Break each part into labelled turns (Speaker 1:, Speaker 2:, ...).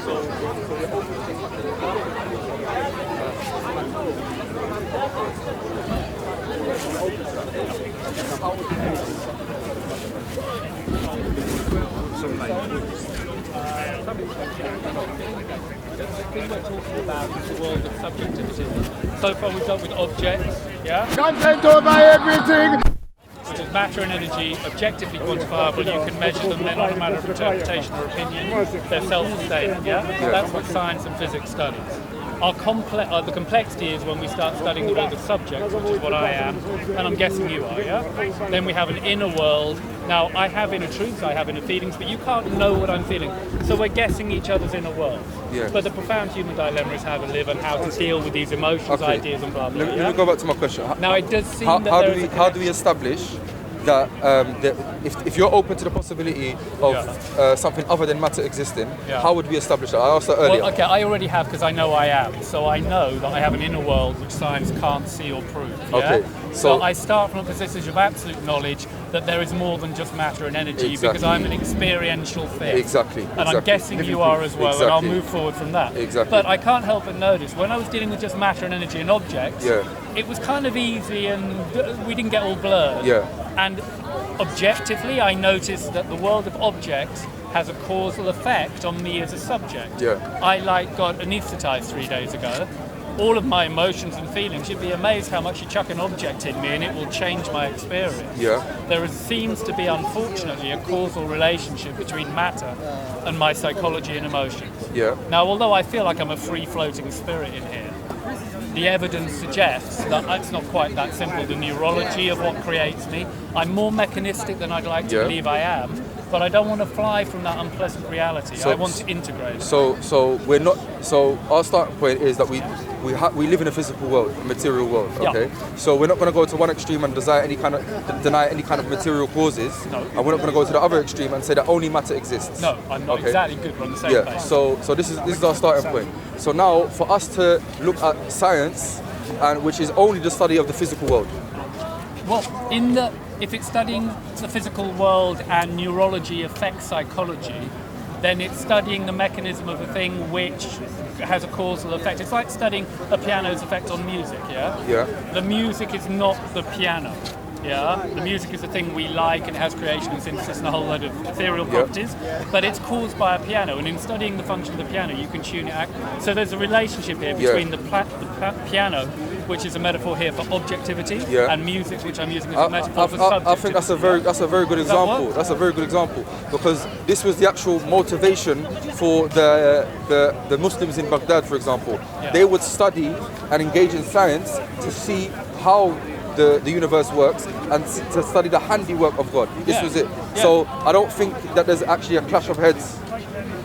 Speaker 1: thing we're talking about is the world of subjectivity. So far we've dealt with objects, yeah?
Speaker 2: Content over everything!
Speaker 1: Which is matter and energy, objectively quantifiable, you can measure them, they're not a matter of interpretation or opinion, they're self-sustaining, yeah? That's what science and physics studies. The complexity is when we start studying the world of subjects, which is what I am, and I'm guessing you are, yeah? Then we have an inner world. Now, I have inner truths, I have inner feelings, but you can't know what I'm feeling. So we're guessing each other's inner world.
Speaker 3: Yeah.
Speaker 1: But the profound human dilemma is how to live and how to deal with these emotions, ideas, and blah, blah, blah.
Speaker 3: Let me go back to my question.
Speaker 1: Now, it does seem
Speaker 3: how do we establish that if you're open to the possibility of something other than matter existing, how would we establish that? I asked that earlier.
Speaker 1: Well, okay, I already have because I know I am. So I know that I have an inner world which science can't see or prove. Yeah?
Speaker 3: Okay.
Speaker 1: So I start from a position of absolute knowledge that there is more than just matter and energy because I'm an experiential thing.
Speaker 3: Exactly.
Speaker 1: And I'm guessing you are as well, and I'll move forward from that.
Speaker 3: Exactly.
Speaker 1: But I can't help but notice, when I was dealing with just matter and energy and objects, it was kind of easy and we didn't get all blurred.
Speaker 3: Yeah.
Speaker 1: And objectively, I noticed that the world of objects has a causal effect on me as a subject.
Speaker 3: Yeah.
Speaker 1: I got anaesthetized 3 days ago. All of my emotions and feelings, you'd be amazed how much you chuck an object in me and it will change my experience.
Speaker 3: Yeah.
Speaker 1: There seems to be, unfortunately, a causal relationship between matter and my psychology and emotions.
Speaker 3: Yeah.
Speaker 1: Now, although I feel like I'm a free-floating spirit in here, the evidence suggests that it's not quite that simple. The neurology of what creates me, I'm more mechanistic than I'd like to believe I am, but I don't want to fly from that unpleasant reality. I want to integrate.
Speaker 3: So we're not. So our starting point is that we live in a physical world, a material world. Okay.
Speaker 1: Yeah.
Speaker 3: So we're not going to go to one extreme and deny any kind of material causes.
Speaker 1: No.
Speaker 3: And we're not going to go to the other extreme and say that only matter exists.
Speaker 1: No, I'm not exactly good. We're on the same page.
Speaker 3: So this is our starting point. So now for us to look at science, and which is only the study of the physical world.
Speaker 1: Well, if it's studying the physical world and neurology affects psychology, then it's studying the mechanism of a thing which has a causal effect. It's like studying a piano's effect on music, yeah?
Speaker 3: Yeah.
Speaker 1: The music is not the piano, yeah? The music is a thing we like and it has creation and synthesis and a whole load of ethereal properties, but it's caused by a piano, and in studying the function of the piano, you can tune it out. So there's a relationship here between the piano, which is a metaphor here for objectivity, and music, which I'm using as a metaphor for subjectivity.
Speaker 3: I think that's a very good example. That's a very good example, because this was the actual motivation for the Muslims in Baghdad, for example.
Speaker 1: Yeah.
Speaker 3: They would study and engage in science to see how the universe works and to study the handiwork of God. This was it. Yeah. So I don't think that there's actually a clash of heads.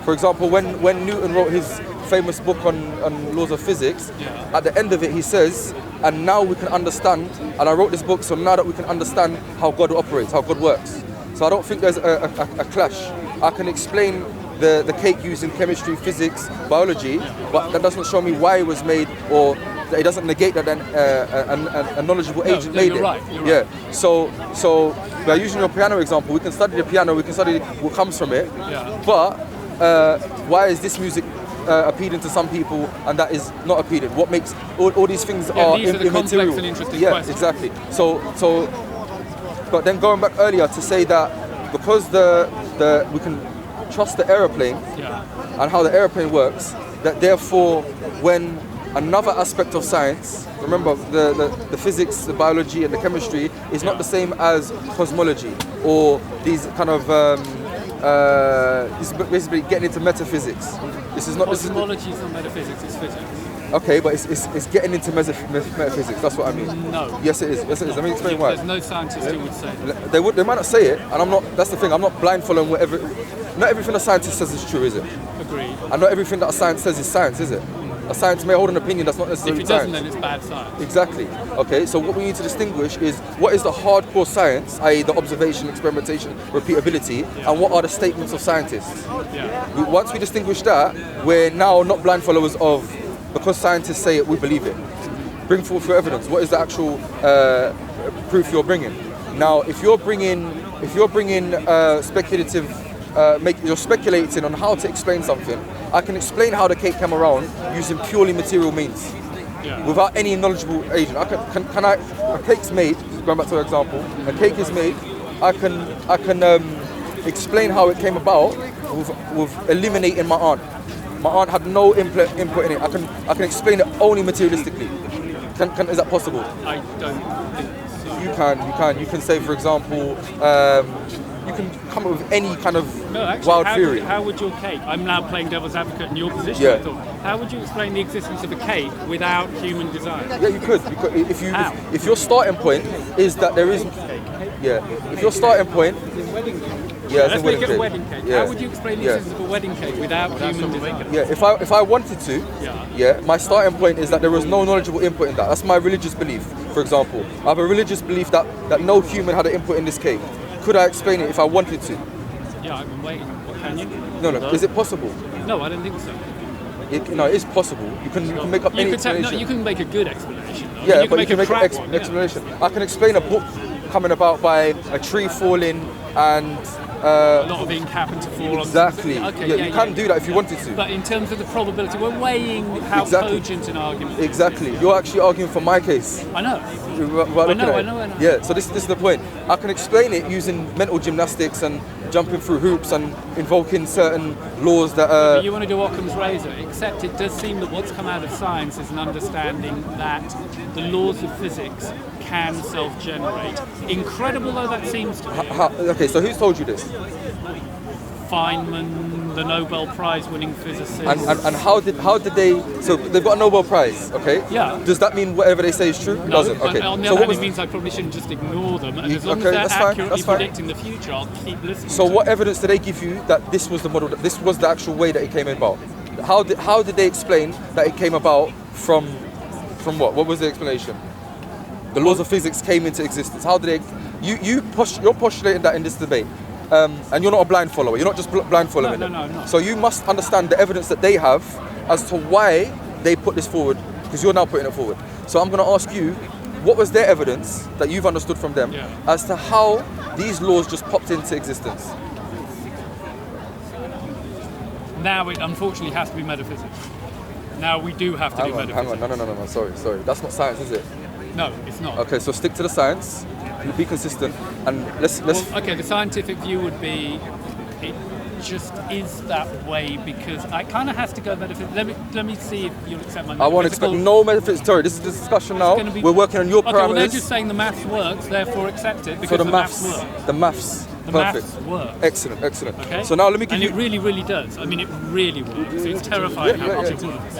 Speaker 3: For example, when Newton wrote his famous book on laws of physics, at the end of it he says, and now we can understand, and I wrote this book so now that we can understand how God operates, how God works. So I don't think there's a clash. I can explain the cake used in chemistry, physics, biology, but that doesn't show me why it was made, or that it doesn't negate that a knowledgeable agent made it.
Speaker 1: You're right.
Speaker 3: So by using your piano example, we can study the piano, we can study what comes from it, but why is this music appealing to some people and that is not appealing? What makes all these things are
Speaker 1: these are the
Speaker 3: immaterial?
Speaker 1: complex and interesting questions.
Speaker 3: Exactly. So, but then going back earlier to say that because we can trust the aeroplane and how the aeroplane works, that therefore when another aspect of science, remember the physics, the biology and the chemistry is not the same as cosmology or these kind of this is basically getting into metaphysics.
Speaker 1: Cosmology is not metaphysics, it's physics.
Speaker 3: Okay, but it's getting into metaphysics. That's what I mean.
Speaker 1: No.
Speaker 3: Yes, it is. Let me explain why.
Speaker 1: There's no scientist who would say that.
Speaker 3: They might not say it, and I'm not. That's the thing. I'm not blind following whatever. Not everything a scientist says is true, is it?
Speaker 1: Agreed.
Speaker 3: And not everything that a science says is science, is it? A science may hold an opinion that's not necessarily science.
Speaker 1: If it doesn't, then it's bad science.
Speaker 3: Exactly. Okay, so what we need to distinguish is what is the hardcore science, i.e. the observation, experimentation, repeatability, and what are the statements of scientists. Once we distinguish that, we're now not blind followers of, because scientists say it, we believe it. Bring forth your evidence. What is the actual proof you're bringing? Now, if you're bringing speculative, you're speculating on how to explain something, I can explain how the cake came around using purely material means, without any knowledgeable agent. A cake's made. Going back to the example, a cake is made. I can explain how it came about with eliminating my aunt. My aunt had no input in it. I can explain it only materialistically. Is that possible?
Speaker 1: I don't think so.
Speaker 3: You can say, for example, you can come up with any kind of wild theory.
Speaker 1: How would your cake? I'm now playing devil's advocate in your position.
Speaker 3: Yeah.
Speaker 1: I thought. How would you explain the existence of a cake without human design?
Speaker 3: Yeah, you could. If your starting point is that there is, if your starting point,
Speaker 1: let's make it a wedding cake.
Speaker 3: Yeah.
Speaker 1: How would you explain the existence of a wedding cake without human design?
Speaker 3: Yeah, if I wanted to, my starting point is that there was no knowledgeable input in that. That's my religious belief. For example, I have a religious belief that no human had an input in this cake. Could I explain it if I wanted to?
Speaker 1: Yeah, I've been waiting. Can you?
Speaker 3: No. Is it possible?
Speaker 1: No, I don't think so.
Speaker 3: It is possible. You can make up any explanation.
Speaker 1: You can make a good explanation. Though.
Speaker 3: Yeah,
Speaker 1: you
Speaker 3: but you can make an
Speaker 1: one,
Speaker 3: explanation. I can explain a book coming about by a tree falling and
Speaker 1: a lot of ink happened to fall on.
Speaker 3: Exactly.
Speaker 1: Okay,
Speaker 3: you can do that if you wanted to.
Speaker 1: But in terms of the probability, we're weighing how cogent an argument is.
Speaker 3: Exactly. You're actually arguing for my case.
Speaker 1: I know.
Speaker 3: I know. Yeah, so this is the point. I can explain it using mental gymnastics and jumping through hoops and invoking certain laws that
Speaker 1: But you want to do Occam's razor, except it does seem that what's come out of science is an understanding that the laws of physics can self-generate. Incredible though that seems to be.
Speaker 3: Okay, so who's told you this?
Speaker 1: Feynman, the Nobel Prize winning physicist.
Speaker 3: And how did they? So they've got a Nobel Prize, okay?
Speaker 1: Yeah.
Speaker 3: Does that mean whatever they say is true?
Speaker 1: No,
Speaker 3: It doesn't. Okay.
Speaker 1: On the
Speaker 3: So
Speaker 1: other
Speaker 3: what
Speaker 1: hand, it means I probably shouldn't just ignore them. And as long as
Speaker 3: Okay,
Speaker 1: they're
Speaker 3: that's fine,
Speaker 1: accurately
Speaker 3: that's fine.
Speaker 1: predicting the future, I'll keep listening.
Speaker 3: So
Speaker 1: to
Speaker 3: what
Speaker 1: them.
Speaker 3: evidence did they give you that this was the model? That this was the actual way that it came about? How did they explain that it came about from what? What was the explanation? The laws of physics came into existence. How did they? You're postulating that in this debate. And you're not a blind follower. You're not just blind following them.
Speaker 1: No.
Speaker 3: So you must understand the evidence that they have as to why they put this forward, because you're now putting it forward. So I'm going to ask you, what was their evidence that you've understood from them as to how these laws just popped into existence?
Speaker 1: Now it unfortunately has to be metaphysics. Now we do have to do metaphysics.
Speaker 3: Hang on. No. Sorry. That's not science, is it?
Speaker 1: No, it's not.
Speaker 3: Okay, so stick to the science. Be consistent, and let's.
Speaker 1: Well, okay, the scientific view would be it just is that way because I kind of have to go metaphysics. Let me see if you'll accept my.
Speaker 3: I won't expect no metaphysics. Sorry, this is the discussion now. We're working on your parameters.
Speaker 1: Well, they're just saying the maths works, therefore accept it because
Speaker 3: so
Speaker 1: the maths works.
Speaker 3: The maths.
Speaker 1: The
Speaker 3: Perfect.
Speaker 1: maths works.
Speaker 3: Excellent.
Speaker 1: Okay.
Speaker 3: So now let me give
Speaker 1: and
Speaker 3: you.
Speaker 1: And it really does. I mean, it really works. It's terrifying how much it works.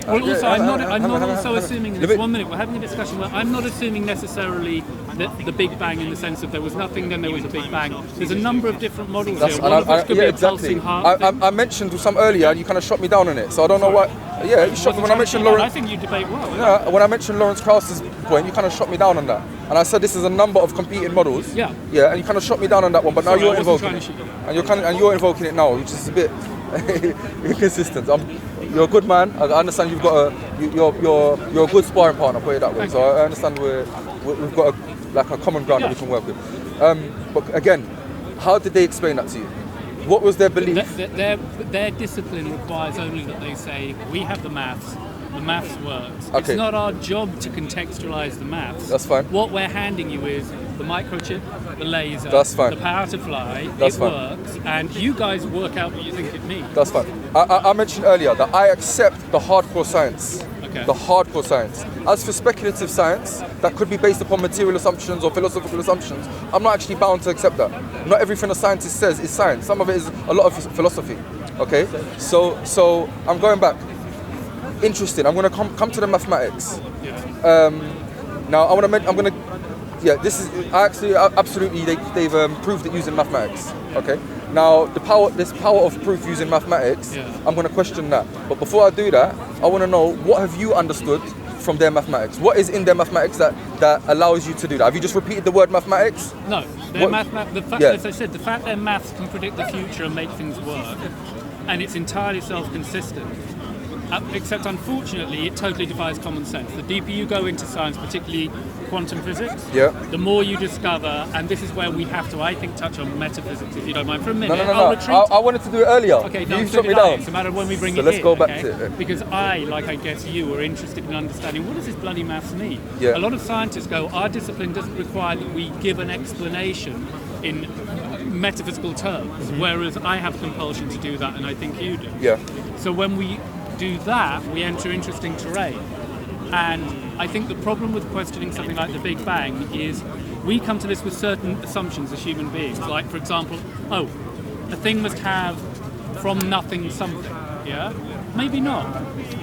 Speaker 1: Well, also, I'm not also assuming in this 1 minute, we're having a discussion where I'm not assuming necessarily that the Big Bang in the sense that there was nothing, then there was a Big Bang. There's a number of different models here, one of which could be a pulsing heart.
Speaker 3: I mentioned some earlier and you kind of shot me down on it, so I don't know why. Yeah, you shot me when I mentioned Lawrence.
Speaker 1: I think you debate well.
Speaker 3: Yeah, when I mentioned Lawrence Krauss's point, you kind of shot me down on that. And I said this is a number of competing models.
Speaker 1: Yeah.
Speaker 3: Yeah, and you kind of shot me down on that one, but now you're invoking it. And you're invoking it now, which is a bit inconsistent. You're a good man. I understand you've got you're a good sparring partner, put it that way.
Speaker 1: Thank
Speaker 3: so
Speaker 1: you.
Speaker 3: I understand we've got a common ground that we can work with. But again, how did they explain that to you? What was their belief?
Speaker 1: Their discipline requires only that they say we have the maths works.
Speaker 3: Okay.
Speaker 1: It's not our job to contextualize the maths.
Speaker 3: That's fine.
Speaker 1: What we're handing you is the microchip, the laser,
Speaker 3: That's fine.
Speaker 1: the power to fly.
Speaker 3: That's
Speaker 1: it
Speaker 3: fine.
Speaker 1: Works, and you guys work out what you think it means.
Speaker 3: That's fine. I mentioned earlier that I accept the hardcore science.
Speaker 1: Okay.
Speaker 3: The hardcore science. As for speculative science, that could be based upon material assumptions or philosophical assumptions, I'm not actually bound to accept that. Not everything a scientist says is science. Some of it is a lot of philosophy. Okay? So I'm going back. Interesting. I'm going to come to the mathematics.
Speaker 1: Yeah.
Speaker 3: Now this is absolutely they've proved it using mathematics. Okay. Now this power of proof using mathematics, I'm going to question that. But before I do that, I want to know, what have you understood from their mathematics? What is in their mathematics that allows you to do that? Have you just repeated the word mathematics?
Speaker 1: No. As I said, the fact their maths can predict the future and make things work, and it's entirely self-consistent. Except unfortunately, it totally defies common sense. The deeper you go into science, particularly quantum physics,
Speaker 3: Yeah.
Speaker 1: the more you discover, and this is where we have to, I think, touch on metaphysics, if you don't mind, for a minute.
Speaker 3: No.
Speaker 1: I'll retreat.
Speaker 3: I wanted to do it earlier.
Speaker 1: Okay, no,
Speaker 3: you
Speaker 1: so
Speaker 3: shut me
Speaker 1: did I.
Speaker 3: down.
Speaker 1: It's a matter of when we bring
Speaker 3: So
Speaker 1: it
Speaker 3: let's
Speaker 1: in,
Speaker 3: go back
Speaker 1: okay?
Speaker 3: to it.
Speaker 1: Because I, like I guess you, are interested in understanding what does this bloody maths mean?
Speaker 3: Yeah.
Speaker 1: A lot of scientists go, our discipline doesn't require that we give an explanation in metaphysical terms, whereas I have compulsion to do that, and I think you do.
Speaker 3: Yeah.
Speaker 1: So when we do that, we enter interesting terrain. And I think the problem with questioning something like the Big Bang is we come to this with certain assumptions as human beings. Like, for example, a thing must have from nothing something, yeah? Maybe not.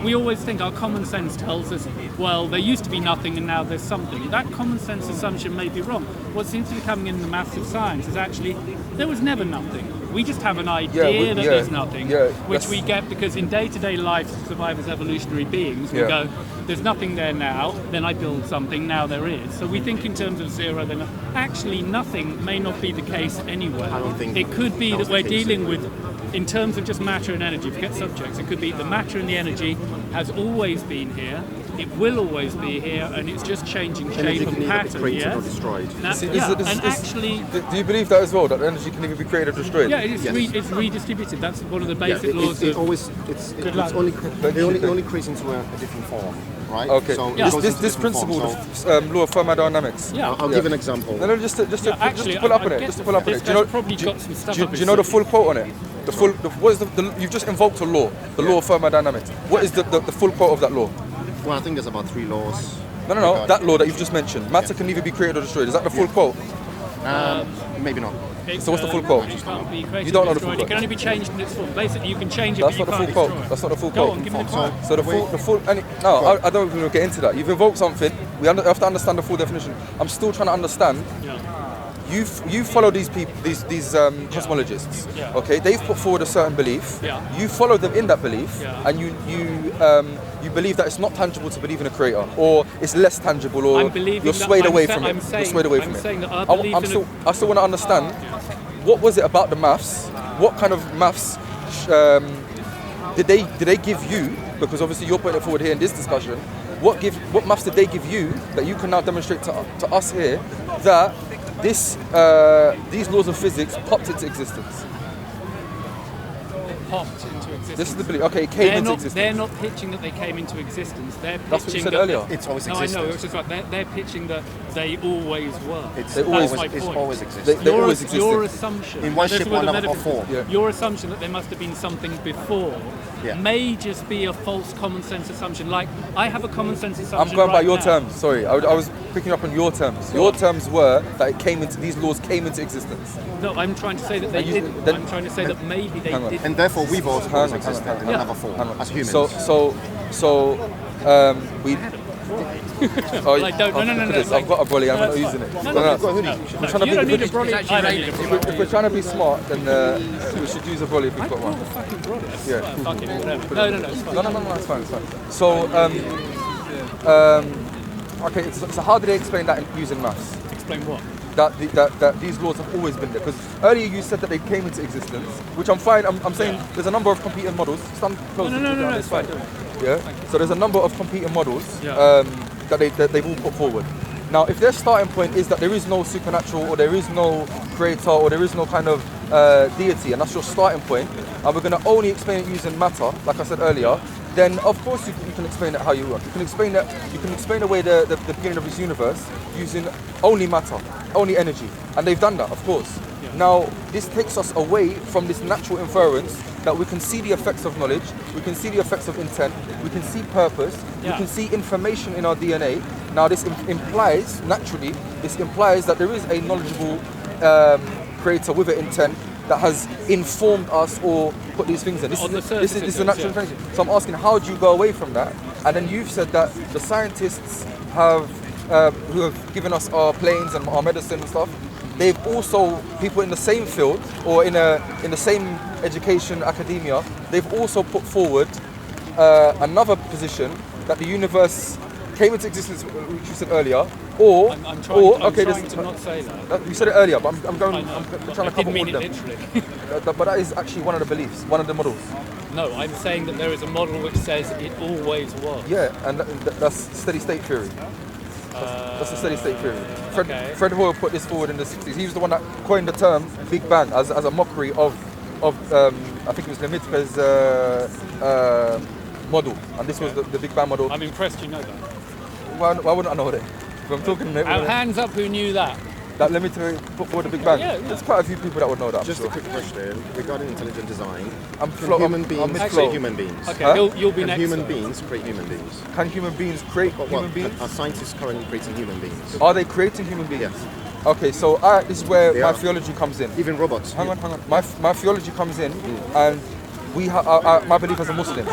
Speaker 1: We always think our common sense tells us, well, there used to be nothing and now there's something. That common sense assumption may be wrong. What seems to be coming in the maths of science is actually there was never nothing. We just have an idea that there's nothing, which we get because in day-to-day life, to survive as evolutionary beings, we go, there's nothing there now, then I build something, now there is. So we think in terms of zero, then actually nothing may not be the case anywhere.
Speaker 4: I don't think
Speaker 1: it could be that we're dealing with, in terms of just matter and energy, forget subjects, it could be the matter and the energy has always been here, it will always be here, and it's just changing shape and pattern.
Speaker 4: Created or destroyed.
Speaker 1: Actually,
Speaker 3: do you believe that as well? That energy can either be created or destroyed?
Speaker 1: Yeah, it's redistributed. That's one of the basic laws.
Speaker 4: It only creates into a different form, right?
Speaker 3: Okay.
Speaker 4: So
Speaker 3: this principle, the law of thermodynamics.
Speaker 1: Yeah.
Speaker 4: I'll give an example.
Speaker 3: No, just to pull up on it. Just to pull up on it.
Speaker 1: Do
Speaker 3: you know the full quote on it? What is you've just invoked a law, the law of thermodynamics. What is the full quote of that law?
Speaker 4: Well, I think there's about 3 laws.
Speaker 3: No. That law that you've just mentioned. Matter can neither be created or destroyed. Is that the full quote?
Speaker 4: Maybe not.
Speaker 3: So what's the full quote?
Speaker 1: It can't be created
Speaker 3: You don't
Speaker 1: or
Speaker 3: know the full
Speaker 1: destroyed.
Speaker 3: quote.
Speaker 1: It can only be changed in its form. Basically, you can change it,
Speaker 3: That's
Speaker 1: but
Speaker 3: not
Speaker 1: you
Speaker 3: the
Speaker 1: can't
Speaker 3: full
Speaker 1: destroy
Speaker 3: quote.
Speaker 1: it.
Speaker 3: That's not the full
Speaker 1: Go
Speaker 3: quote.
Speaker 1: on, give me the quote.
Speaker 3: So the full. I don't even get into that. You've invoked something. We have to understand the full definition. I'm still trying to understand.
Speaker 1: Yeah.
Speaker 3: You follow these people, these cosmologists.
Speaker 1: Yeah.
Speaker 3: Okay, they've put forward a certain belief.
Speaker 1: Yeah.
Speaker 3: You follow them in that belief,
Speaker 1: Yeah.
Speaker 3: and you believe that it's not tangible to believe in a creator, or it's less tangible, or
Speaker 1: I'm believing
Speaker 3: you're
Speaker 1: that-
Speaker 3: swayed
Speaker 1: I'm
Speaker 3: away
Speaker 1: sa-
Speaker 3: from it.
Speaker 1: I'm saying-
Speaker 3: You're swayed away
Speaker 1: I'm
Speaker 3: from
Speaker 1: saying
Speaker 3: it.
Speaker 1: that our belief in
Speaker 3: I still want to understand what was it about the maths? What kind of maths did they give you? Because obviously you're putting it forward here in this discussion. What maths did they give you that you can now demonstrate to us here that these laws of physics popped into existence?
Speaker 1: Popped into existence.
Speaker 3: This is the belief. Okay, it came into existence.
Speaker 1: They're not pitching that they came into existence. They're pitching
Speaker 3: That's what you said
Speaker 1: that
Speaker 3: earlier.
Speaker 4: It's always
Speaker 1: No, I
Speaker 4: existed.
Speaker 1: know. It's just like they're pitching that they always were.
Speaker 4: It's
Speaker 1: That's
Speaker 3: always-
Speaker 1: my
Speaker 4: it's
Speaker 1: point.
Speaker 4: always existed.
Speaker 3: They always existed.
Speaker 1: Your assumption
Speaker 4: In one
Speaker 1: this is
Speaker 4: shape
Speaker 1: where
Speaker 4: or
Speaker 1: the
Speaker 4: another or
Speaker 1: metaphysics-
Speaker 4: form.
Speaker 3: Yeah.
Speaker 1: Your assumption that there must have been something before
Speaker 4: Yeah.
Speaker 1: may just be a false common sense assumption. Like I have a common sense assumption.
Speaker 3: I'm going by
Speaker 1: right
Speaker 3: your
Speaker 1: now.
Speaker 3: terms. Sorry, I was picking up on your terms. Your terms were that these laws came into existence.
Speaker 1: No, I'm trying to say that they
Speaker 3: And you-
Speaker 1: didn't.
Speaker 3: then-
Speaker 1: I'm trying to say that maybe they
Speaker 3: Hang on.
Speaker 1: didn't.
Speaker 4: And therefore, we've also
Speaker 3: Hang
Speaker 4: always
Speaker 3: on,
Speaker 4: existed
Speaker 3: hang on,
Speaker 4: in
Speaker 1: hang on.
Speaker 4: another form
Speaker 3: Hang on.
Speaker 4: as humans.
Speaker 3: We.
Speaker 1: Like, don't- no.
Speaker 3: I've got a brolly. I'm not using it.
Speaker 1: No,
Speaker 3: No,
Speaker 1: no,
Speaker 3: no.
Speaker 4: Go ahead.
Speaker 3: We're trying to
Speaker 1: You
Speaker 3: be-
Speaker 1: don't need a brolly. I don't need a
Speaker 3: If
Speaker 1: brolly.
Speaker 3: we're trying to be smart, then we should use a brolly if we've got one.
Speaker 1: Fucking brolly.
Speaker 3: Yeah.
Speaker 1: Fuck it, whatever. No, it's fine.
Speaker 3: No, it's fine. So, okay, so how do they explain that using maths?
Speaker 1: Explain what?
Speaker 3: That these laws have always been there? Because earlier you said that they came into existence, which I'm fine. I'm saying there's a number of competing models. Stand close.
Speaker 1: No, it's fine.
Speaker 3: Yeah. So there's a number of competing models
Speaker 1: Yeah.
Speaker 3: that they've all put forward. Now, if their starting point is that there is no supernatural, or there is no creator, or there is no kind of deity, and that's your starting point, and we're going to only explain it using matter, like I said earlier, then of course you can explain it how you want. You can explain away the beginning of this universe using only matter, only energy, and they've done that, of course. Now, this takes us away from this natural inference that we can see the effects of knowledge, we can see the effects of intent, we can see purpose, we can see information in our DNA. Now, this implies that there is a knowledgeable creator with an intent that has informed us or put these things in. This is a natural information. So I'm asking, how do you go away from that? And then you've said that the scientists who have given us our planes and our medicine and stuff, they've also, people in the same field or in the same education, academia, they've also put forward another position that the universe came into existence, which you said earlier, or
Speaker 1: I'm trying
Speaker 3: okay,
Speaker 1: to not say that.
Speaker 3: You said it earlier, but I'm trying
Speaker 1: I
Speaker 3: to
Speaker 1: didn't
Speaker 3: cover
Speaker 1: mean
Speaker 3: all
Speaker 1: it
Speaker 3: of them.
Speaker 1: literally.
Speaker 3: But that is actually one of the beliefs, one of the models.
Speaker 1: No, I'm saying that there is a model which says it always was.
Speaker 3: Yeah, and that's steady state theory. That's a steady state theory.
Speaker 1: Okay.
Speaker 3: Fred Hoyle put this forward in the 60s. He was the one that coined the term Big Bang as a mockery of I think it was Lemaitrè's model, and this was the Big Bang model.
Speaker 1: I'm impressed you know that.
Speaker 3: Why wouldn't I know that? If I'm talking
Speaker 1: Hands up who knew that.
Speaker 3: that Lemaitrè put forward the Big Bang.
Speaker 1: Yeah.
Speaker 3: There's quite a few people that would know that. I'm
Speaker 4: Just
Speaker 3: sure.
Speaker 4: a quick question regarding intelligent design.
Speaker 3: I'm
Speaker 4: Can
Speaker 3: flow-
Speaker 4: human
Speaker 3: I'm
Speaker 4: beings
Speaker 3: mid-flow.
Speaker 4: create human beings?
Speaker 1: Okay,
Speaker 3: Huh?
Speaker 1: you'll be
Speaker 4: Can
Speaker 1: next.
Speaker 4: human
Speaker 1: though.
Speaker 4: beings create human beings?
Speaker 3: Can human beings create
Speaker 4: Well,
Speaker 3: human beings?
Speaker 4: are scientists currently creating human beings?
Speaker 3: Are they creating human beings?
Speaker 4: Yes.
Speaker 3: Okay, so this is where
Speaker 4: They
Speaker 3: my
Speaker 4: are.
Speaker 3: theology comes in.
Speaker 4: Even robots.
Speaker 3: Hang on. My theology comes in, and my belief as a Muslim.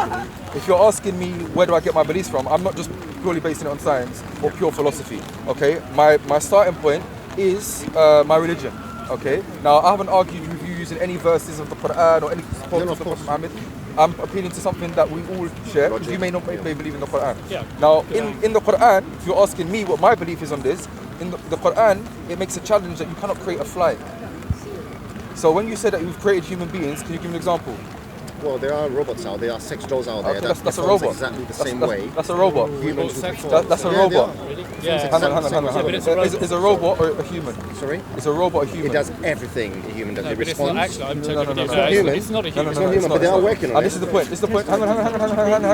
Speaker 3: If you're asking me where do I get my beliefs from, I'm not just purely basing it on science or pure philosophy. Okay, my starting point is my religion. Okay, now I haven't argued with you using any verses of the Quran or any quotes
Speaker 4: No,
Speaker 3: of
Speaker 4: of
Speaker 3: the
Speaker 4: course.
Speaker 3: Prophet Muhammad. I'm appealing to something that we all share. Because
Speaker 4: Logic.
Speaker 3: you may not may believe in the Quran.
Speaker 1: Yeah.
Speaker 3: Now, in the Quran, if you're asking me what my belief is on this, in the Quran, it makes a challenge that you cannot create a fly. So when you say that you've created human beings, can you give me an example?
Speaker 4: Well, there are robots out there, are sex dolls out there
Speaker 3: Okay,
Speaker 4: that
Speaker 3: that's a
Speaker 4: performs
Speaker 3: robot.
Speaker 4: exactly the
Speaker 3: That's-
Speaker 4: same
Speaker 3: that's-
Speaker 4: way.
Speaker 3: That's a robot.
Speaker 4: Humans
Speaker 1: sex
Speaker 4: would
Speaker 1: dolls.
Speaker 3: That's a
Speaker 4: Yeah, they
Speaker 3: robot.
Speaker 4: are.
Speaker 1: Yeah.
Speaker 3: Hang on.
Speaker 1: Yeah, but it's a robot.
Speaker 3: Is a robot or a human?
Speaker 4: Sorry?
Speaker 3: Is a robot a human?
Speaker 4: It does everything a human does.
Speaker 1: No,
Speaker 4: It
Speaker 1: but it's not
Speaker 4: responds.
Speaker 1: actually. I'm
Speaker 3: No,
Speaker 1: totally
Speaker 3: no, no,
Speaker 1: confused.
Speaker 3: no,
Speaker 4: it's human.
Speaker 1: It's not a
Speaker 3: No,
Speaker 1: human.
Speaker 3: no,
Speaker 4: It's
Speaker 3: no,
Speaker 4: not human, but they are working on
Speaker 3: And
Speaker 4: it.
Speaker 3: this is the point. This is the point. Hang on.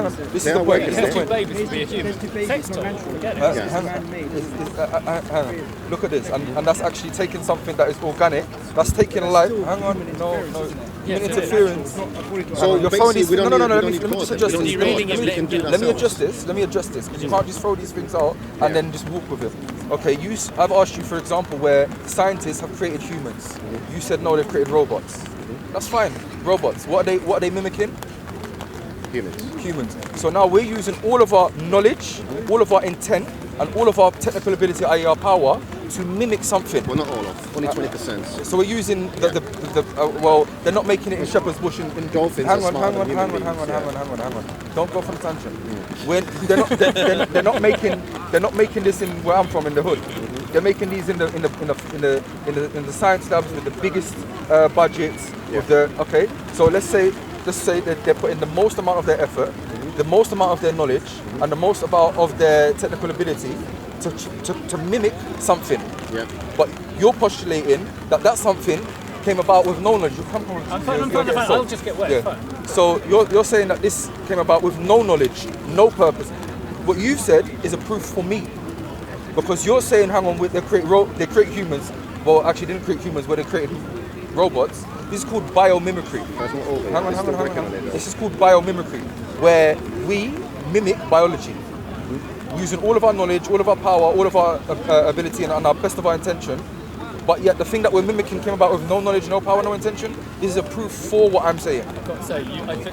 Speaker 3: This is
Speaker 4: They
Speaker 3: the
Speaker 4: are
Speaker 3: point.
Speaker 4: working
Speaker 3: This
Speaker 4: on
Speaker 3: is the
Speaker 1: Too
Speaker 3: point.
Speaker 1: babies to be a human. Sex doll. Forget it.
Speaker 4: Yeah.
Speaker 3: Hang on. Look at this, and that's actually taking something that is organic. That's taking a life. Hang on. No.
Speaker 1: Yes, it is.
Speaker 3: Interference.
Speaker 4: So
Speaker 3: Your phone
Speaker 4: basically,
Speaker 3: is.
Speaker 4: we don't
Speaker 3: No.
Speaker 4: need- we
Speaker 3: Let
Speaker 4: don't
Speaker 3: me
Speaker 4: need
Speaker 3: just
Speaker 4: to
Speaker 3: adjust
Speaker 4: pause
Speaker 3: this.
Speaker 4: it.
Speaker 1: Derailing is
Speaker 4: We can do it
Speaker 3: Let me
Speaker 4: ourselves.
Speaker 3: adjust this. Let me adjust this because you can't just throw these things out and then just walk with it. Okay, I've asked you, for example, where scientists have created humans. You said no, they've created robots. That's fine. Robots. What are they mimicking? Humans. So now we're using all of our knowledge, all of our intent, and all of our technical ability, i.e. our power, to mimic something.
Speaker 4: Well, not all of. Only 20%.
Speaker 3: So we're using well, they're not making it in Shepherd's Bush in
Speaker 4: Dolphins
Speaker 3: hang
Speaker 4: are
Speaker 3: on,
Speaker 4: smarter than human
Speaker 3: hang
Speaker 4: beings,
Speaker 3: on. Don't go for the tangent. When they're not making this in where I'm from in the hood. They're making these in the science labs with the biggest budgets. Okay. So let's say that they're putting the most amount of their effort, the most amount of their knowledge, and the most amount of their technical ability to mimic something.
Speaker 4: Yeah.
Speaker 3: But you're postulating that something came about with no knowledge.
Speaker 1: I'm fine. I'll just get wet. It's fine.
Speaker 3: So you're saying that this came about with no knowledge, no purpose. What you've said is a proof for me. Because you're saying, hang on, they create humans. Well, actually, they didn't create humans, but they created robots. This is called biomimicry.
Speaker 4: That's not all.
Speaker 3: Hang on.
Speaker 4: Working on it, though.
Speaker 3: This is called biomimicry, where we mimic biology. Using all of our knowledge, all of our power, all of our ability, and our best of our intention, but yet the thing that we're mimicking came about with no knowledge, no power, no intention. This is a proof for what I'm saying.
Speaker 1: I've got to say,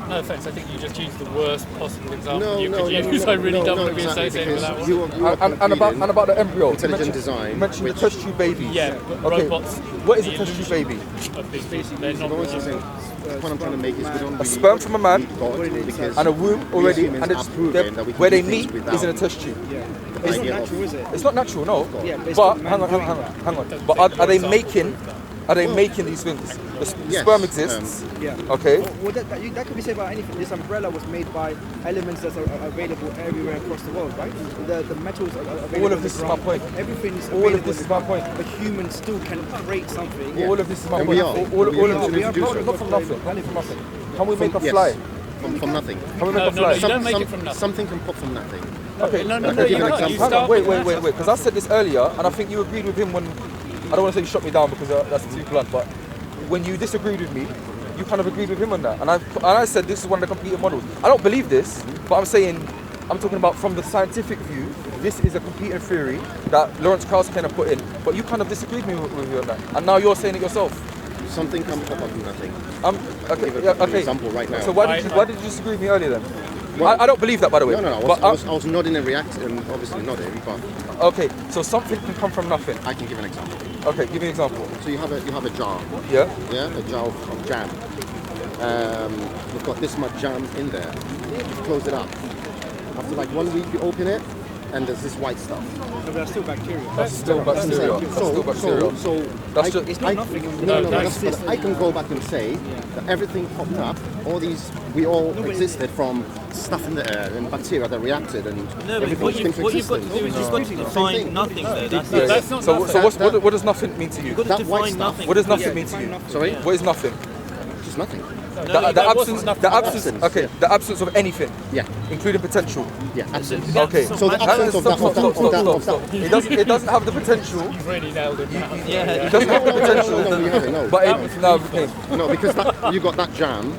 Speaker 1: no offence, I think you just used the worst possible example
Speaker 4: No,
Speaker 1: you
Speaker 4: no,
Speaker 1: could
Speaker 4: no,
Speaker 1: use.
Speaker 4: no,
Speaker 1: I really
Speaker 4: no,
Speaker 1: don't
Speaker 4: no,
Speaker 1: want to be
Speaker 4: exactly,
Speaker 1: associated with that
Speaker 4: because
Speaker 1: one.
Speaker 4: you are
Speaker 3: And about the embryo.
Speaker 4: intelligent
Speaker 3: You
Speaker 4: design,
Speaker 3: mentioned the
Speaker 4: which-
Speaker 3: test tube baby.
Speaker 1: Yeah, but
Speaker 3: Okay.
Speaker 1: robots.
Speaker 3: What is
Speaker 1: the
Speaker 3: a test tube
Speaker 1: illusion
Speaker 3: baby?
Speaker 1: of being species, they're not
Speaker 4: The point
Speaker 1: really-
Speaker 4: the point I'm trying to make is we don't really
Speaker 3: sperm from a man
Speaker 4: need God because
Speaker 3: And a womb
Speaker 4: we
Speaker 3: already,
Speaker 4: humans
Speaker 3: and
Speaker 4: are proven that we can
Speaker 3: where
Speaker 4: do
Speaker 3: they
Speaker 4: things
Speaker 3: meet
Speaker 4: without
Speaker 3: is in a test tube.
Speaker 4: the
Speaker 5: It's not
Speaker 4: idea of-
Speaker 5: natural, is it?
Speaker 3: It's not natural, no.
Speaker 5: Yeah, but it's
Speaker 3: But
Speaker 5: not
Speaker 3: hang on.
Speaker 1: Doesn't
Speaker 3: But
Speaker 1: take
Speaker 3: are they
Speaker 1: your
Speaker 3: making?
Speaker 1: example.
Speaker 3: Are they making these things? The
Speaker 4: Yes,
Speaker 3: sperm exists.
Speaker 5: Yeah.
Speaker 3: Okay.
Speaker 5: Well, that could be said about anything. This umbrella was made by elements that are available everywhere across the world, right? The metals are available.
Speaker 3: All of
Speaker 5: on
Speaker 3: this
Speaker 5: the
Speaker 3: is my
Speaker 5: ground.
Speaker 3: point.
Speaker 5: Everything is
Speaker 3: All of
Speaker 5: available
Speaker 3: this
Speaker 5: on
Speaker 3: is
Speaker 5: the
Speaker 3: my
Speaker 5: ground.
Speaker 3: point.
Speaker 5: But humans still can create something.
Speaker 3: All of this is my
Speaker 4: And
Speaker 3: point.
Speaker 4: we are.
Speaker 3: All
Speaker 4: We
Speaker 3: of
Speaker 4: are.
Speaker 3: this
Speaker 4: We
Speaker 3: is
Speaker 4: are
Speaker 3: not from nothing. Not from nothing. Can we make a
Speaker 4: Yes,
Speaker 3: fly?
Speaker 4: from nothing.
Speaker 3: Can we make a
Speaker 1: No,
Speaker 3: fly?
Speaker 1: you don't make it from nothing.
Speaker 4: Something can pop from nothing.
Speaker 3: Okay.
Speaker 1: No,
Speaker 4: I can
Speaker 1: you
Speaker 4: give an
Speaker 1: can't. You
Speaker 4: example.
Speaker 1: start
Speaker 3: Wait.
Speaker 1: with that.
Speaker 3: Because I said this earlier, and I think you agreed with him when. I don't want to say you shot me down because that's too blunt, but when you disagreed with me, you kind of agreed with him on that, and I said this is one of the competing models. I don't believe this, but I'm talking about from the scientific view. This is a competing theory that Lawrence Krauss kind of put in, but you kind of disagreed with me on that, and now you're saying it yourself.
Speaker 4: Something can pop up from nothing.
Speaker 3: Okay.
Speaker 4: Give
Speaker 3: Yeah,
Speaker 4: an
Speaker 3: okay.
Speaker 4: example right now.
Speaker 3: So why did you disagree with me earlier then?
Speaker 4: Well-
Speaker 3: I don't believe that, by the way.
Speaker 4: No,
Speaker 3: But
Speaker 4: I was nodding and reacting, obviously nodding, but
Speaker 3: okay, so something can come from nothing.
Speaker 4: I can give an example.
Speaker 3: Okay, give me an example.
Speaker 4: So you have a jar,
Speaker 3: Yeah.
Speaker 4: a jar of jam. We've got this much jam in there. You close it up. After like 1 week, you open it, and there's this white stuff.
Speaker 5: No, but that's still bacteria.
Speaker 3: That's still bacteria. That's still bacteria.
Speaker 4: So
Speaker 3: That's
Speaker 4: I,
Speaker 3: just-
Speaker 5: It's not nothing.
Speaker 4: No,
Speaker 1: No,
Speaker 4: but I can go back and say that everything popped up. All these, we all existed from stuff in the air and bacteria that reacted, and
Speaker 6: No, but
Speaker 4: everything
Speaker 6: what
Speaker 4: came
Speaker 6: you've
Speaker 4: to
Speaker 6: got to
Speaker 4: existence.
Speaker 6: do is you've got to define nothing there. That's
Speaker 3: Yeah,
Speaker 1: That's not
Speaker 3: so
Speaker 1: nothing.
Speaker 3: what does nothing mean to you?
Speaker 6: You've got to
Speaker 4: That white
Speaker 6: define
Speaker 4: stuff.
Speaker 6: nothing.
Speaker 3: What does nothing mean to you?
Speaker 4: Sorry,
Speaker 3: What is nothing?
Speaker 4: just nothing.
Speaker 3: The absence,
Speaker 4: Absence,
Speaker 3: okay,
Speaker 4: yeah.
Speaker 3: the absence of anything,
Speaker 4: Yeah,
Speaker 3: including potential.
Speaker 4: yeah, absolutely.
Speaker 3: Okay.
Speaker 4: So the
Speaker 3: Hang on,
Speaker 4: absence of that,
Speaker 3: stop. It doesn't have the potential.
Speaker 1: You've really nailed it. Now.
Speaker 6: Yeah.
Speaker 3: It doesn't have the potential.
Speaker 4: No, you haven't, no.
Speaker 3: But okay.
Speaker 4: No, because you got that jam,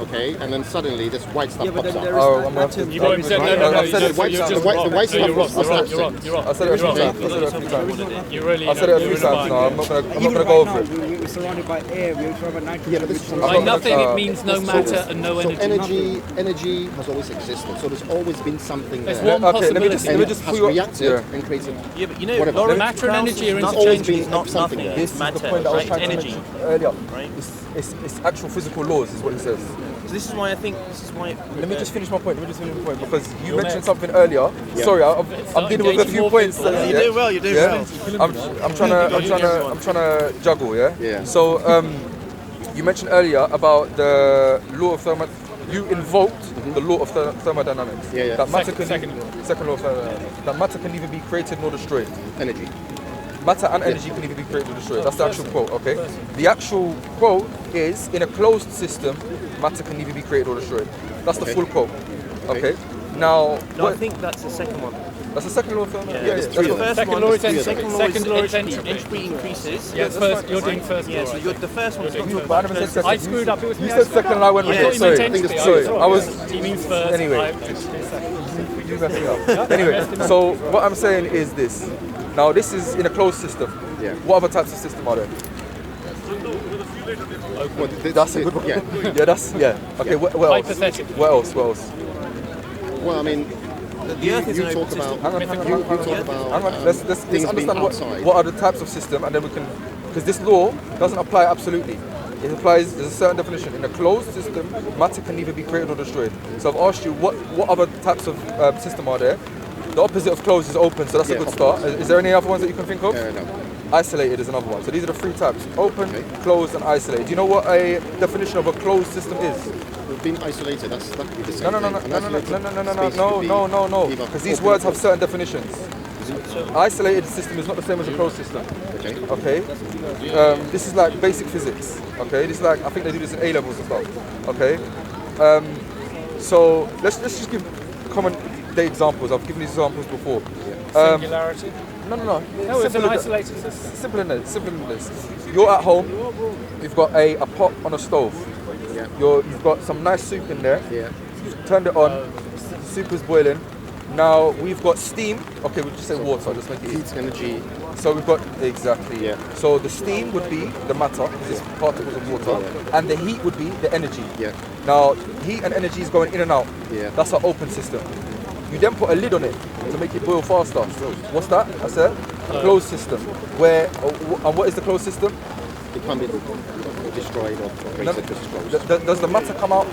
Speaker 4: okay, and then suddenly this white stuff
Speaker 5: Yeah, but
Speaker 4: pops
Speaker 5: then
Speaker 4: up.
Speaker 5: there is
Speaker 3: Oh,
Speaker 5: that
Speaker 3: I'm gonna have to.
Speaker 5: atom.
Speaker 1: You've already said no, no, no.
Speaker 3: I've said it.
Speaker 1: you're just
Speaker 4: the white
Speaker 1: wrong.
Speaker 4: stuff
Speaker 1: No, you're wrong.
Speaker 4: was
Speaker 1: You're wrong.
Speaker 4: absent.
Speaker 1: You're wrong.
Speaker 3: I said it a few
Speaker 1: You're
Speaker 3: times.
Speaker 1: wrong.
Speaker 3: I said it a few times.
Speaker 1: You really.
Speaker 3: I said it a few
Speaker 1: you're
Speaker 3: times. No, I'm not
Speaker 5: Even
Speaker 3: gonna
Speaker 5: right
Speaker 3: go
Speaker 5: now,
Speaker 3: over it.
Speaker 5: we're surrounded by air. We're surrounded by nitrogen.
Speaker 4: Yeah, but this
Speaker 5: which
Speaker 4: is-
Speaker 5: is-
Speaker 1: By
Speaker 3: not
Speaker 1: nothing,
Speaker 3: gonna-
Speaker 1: it means no matter and no
Speaker 4: So
Speaker 1: energy.
Speaker 4: energy has always existed. So there's always been something
Speaker 1: There's
Speaker 4: there.
Speaker 1: one
Speaker 3: Okay, let me
Speaker 1: possibility.
Speaker 3: just
Speaker 4: and
Speaker 3: let me
Speaker 4: it
Speaker 3: just
Speaker 4: has
Speaker 3: pull you up.
Speaker 4: reacted
Speaker 3: Yeah.
Speaker 4: and created.
Speaker 6: Yeah, but you know,
Speaker 4: Whatever.
Speaker 6: Lawrence
Speaker 1: Matter and
Speaker 6: Krauss
Speaker 1: energy are
Speaker 6: is nothing.
Speaker 4: interchangeable.
Speaker 6: It's not
Speaker 4: Something.
Speaker 6: nothing.
Speaker 3: This
Speaker 6: It's
Speaker 3: is the
Speaker 6: matter,
Speaker 3: point that I was
Speaker 6: right?
Speaker 3: trying to
Speaker 6: Energy.
Speaker 3: mention earlier.
Speaker 6: Right.
Speaker 3: It's actual physical laws, is what it says.
Speaker 6: So this is why I think
Speaker 3: Let me just finish my point. Because you
Speaker 1: You're
Speaker 3: mentioned
Speaker 1: next.
Speaker 3: something earlier.
Speaker 4: Yeah.
Speaker 3: Sorry, I'm dealing with a
Speaker 1: engaging
Speaker 3: few
Speaker 1: more
Speaker 3: points.
Speaker 1: people.
Speaker 6: You're doing well. You're doing well.
Speaker 3: I'm trying to juggle. Yeah.
Speaker 4: Yeah.
Speaker 3: So you mentioned earlier about the law of you invoked the law of thermodynamics.
Speaker 4: Yeah, yeah.
Speaker 3: That matter
Speaker 1: Second
Speaker 3: second law of thermodynamics. That matter can neither be created nor destroyed.
Speaker 4: Energy.
Speaker 3: Matter and energy can neither be created or destroyed. That's the actual quote, okay? The actual quote is, in a closed system, matter can neither be created or destroyed. That's the full quote, okay? Now,
Speaker 6: No, I think that's the second one.
Speaker 3: that's the second law of thermodynamics.
Speaker 6: Yeah,
Speaker 3: Yeah,
Speaker 6: the
Speaker 3: that's what-
Speaker 6: first
Speaker 1: Second
Speaker 6: one
Speaker 1: law
Speaker 6: is
Speaker 1: is
Speaker 6: second law
Speaker 1: second law is
Speaker 6: is entropy.
Speaker 1: entropy.
Speaker 6: Entropy increases.
Speaker 1: Yes, first. You're doing first.
Speaker 6: Yeah,
Speaker 1: law,
Speaker 6: so
Speaker 1: I
Speaker 6: you're
Speaker 1: think.
Speaker 6: the first one's not
Speaker 3: But I never said second.
Speaker 1: I screwed up. It was
Speaker 3: You
Speaker 1: me. I
Speaker 3: said
Speaker 1: screwed
Speaker 3: second
Speaker 1: up.
Speaker 3: and I went
Speaker 6: Yeah,
Speaker 3: with
Speaker 1: I
Speaker 3: it.
Speaker 1: thought you
Speaker 3: Sorry.
Speaker 1: meant entropy.
Speaker 3: Sorry, I was.
Speaker 1: He means first.
Speaker 3: Anyway.
Speaker 1: I did second.
Speaker 3: You messed me up. Anyway, so what I'm saying is this. Now, this is in a closed system.
Speaker 4: Yeah.
Speaker 3: What other types of system are there?
Speaker 4: Well,
Speaker 3: That's a good one.
Speaker 4: Yeah.
Speaker 3: Yeah, that's, yeah. Okay, what else?
Speaker 1: Hypothetically.
Speaker 3: What else? What else?
Speaker 4: Well, I mean,
Speaker 6: The Earth is
Speaker 4: you
Speaker 6: an
Speaker 4: talk
Speaker 6: open
Speaker 4: about.
Speaker 6: system.
Speaker 3: Hang on.
Speaker 4: You talk about
Speaker 3: Hang on, let's
Speaker 4: things being
Speaker 3: understand
Speaker 4: outside.
Speaker 3: what are the types of system, and then we can, because this law doesn't apply absolutely. It applies, there's a certain definition. In a closed system, matter can neither be created or destroyed. So I've asked you, what other types of system are there? The opposite of closed is open, so that's a
Speaker 4: Yeah,
Speaker 3: good
Speaker 4: open.
Speaker 3: start. Is there any other ones that you can think of?
Speaker 4: No.
Speaker 3: Isolated is another one. So these are the three types: open, closed, and isolated. Do you know what a definition of a closed system is?
Speaker 4: Being isolated, that could be the
Speaker 3: No,
Speaker 4: same
Speaker 3: no, no,
Speaker 4: thing.
Speaker 3: no,
Speaker 4: An
Speaker 3: no, no,
Speaker 4: isolated
Speaker 3: no, no, no,
Speaker 4: space
Speaker 3: no,
Speaker 4: could be
Speaker 3: no.
Speaker 4: either
Speaker 3: Because these
Speaker 4: open
Speaker 3: words
Speaker 4: or
Speaker 3: have certain definitions. Isolated system is not the same as a closed system.
Speaker 4: Okay.
Speaker 3: Okay. This is like basic physics. Okay. This is like, I think they do this in A levels and stuff. Okay. So let's just give common day examples. I've given these examples before.
Speaker 1: Singularity.
Speaker 3: No.
Speaker 1: No, it's an isolated system.
Speaker 3: Simple than this. You're at home. You've got a pot on a stove.
Speaker 4: Yeah.
Speaker 3: You've got some nice soup in there.
Speaker 4: Yeah.
Speaker 3: You've turned it on. Soup is boiling. Now we've got steam. Okay, we'll just say water. I'll just make it easy.
Speaker 4: Heat, energy.
Speaker 3: So we've got exactly.
Speaker 4: Yeah.
Speaker 3: So the steam would be the matter, because it's particles of water, and the heat would be the energy.
Speaker 4: Yeah.
Speaker 3: Now heat and energy is going in and out.
Speaker 4: Yeah.
Speaker 3: That's an open system. You then put a lid on it to make it boil faster. What's that? I said a closed system. Where and what is the closed system?
Speaker 4: It can be destroyed or created because it's closed.
Speaker 3: Does the matter come out?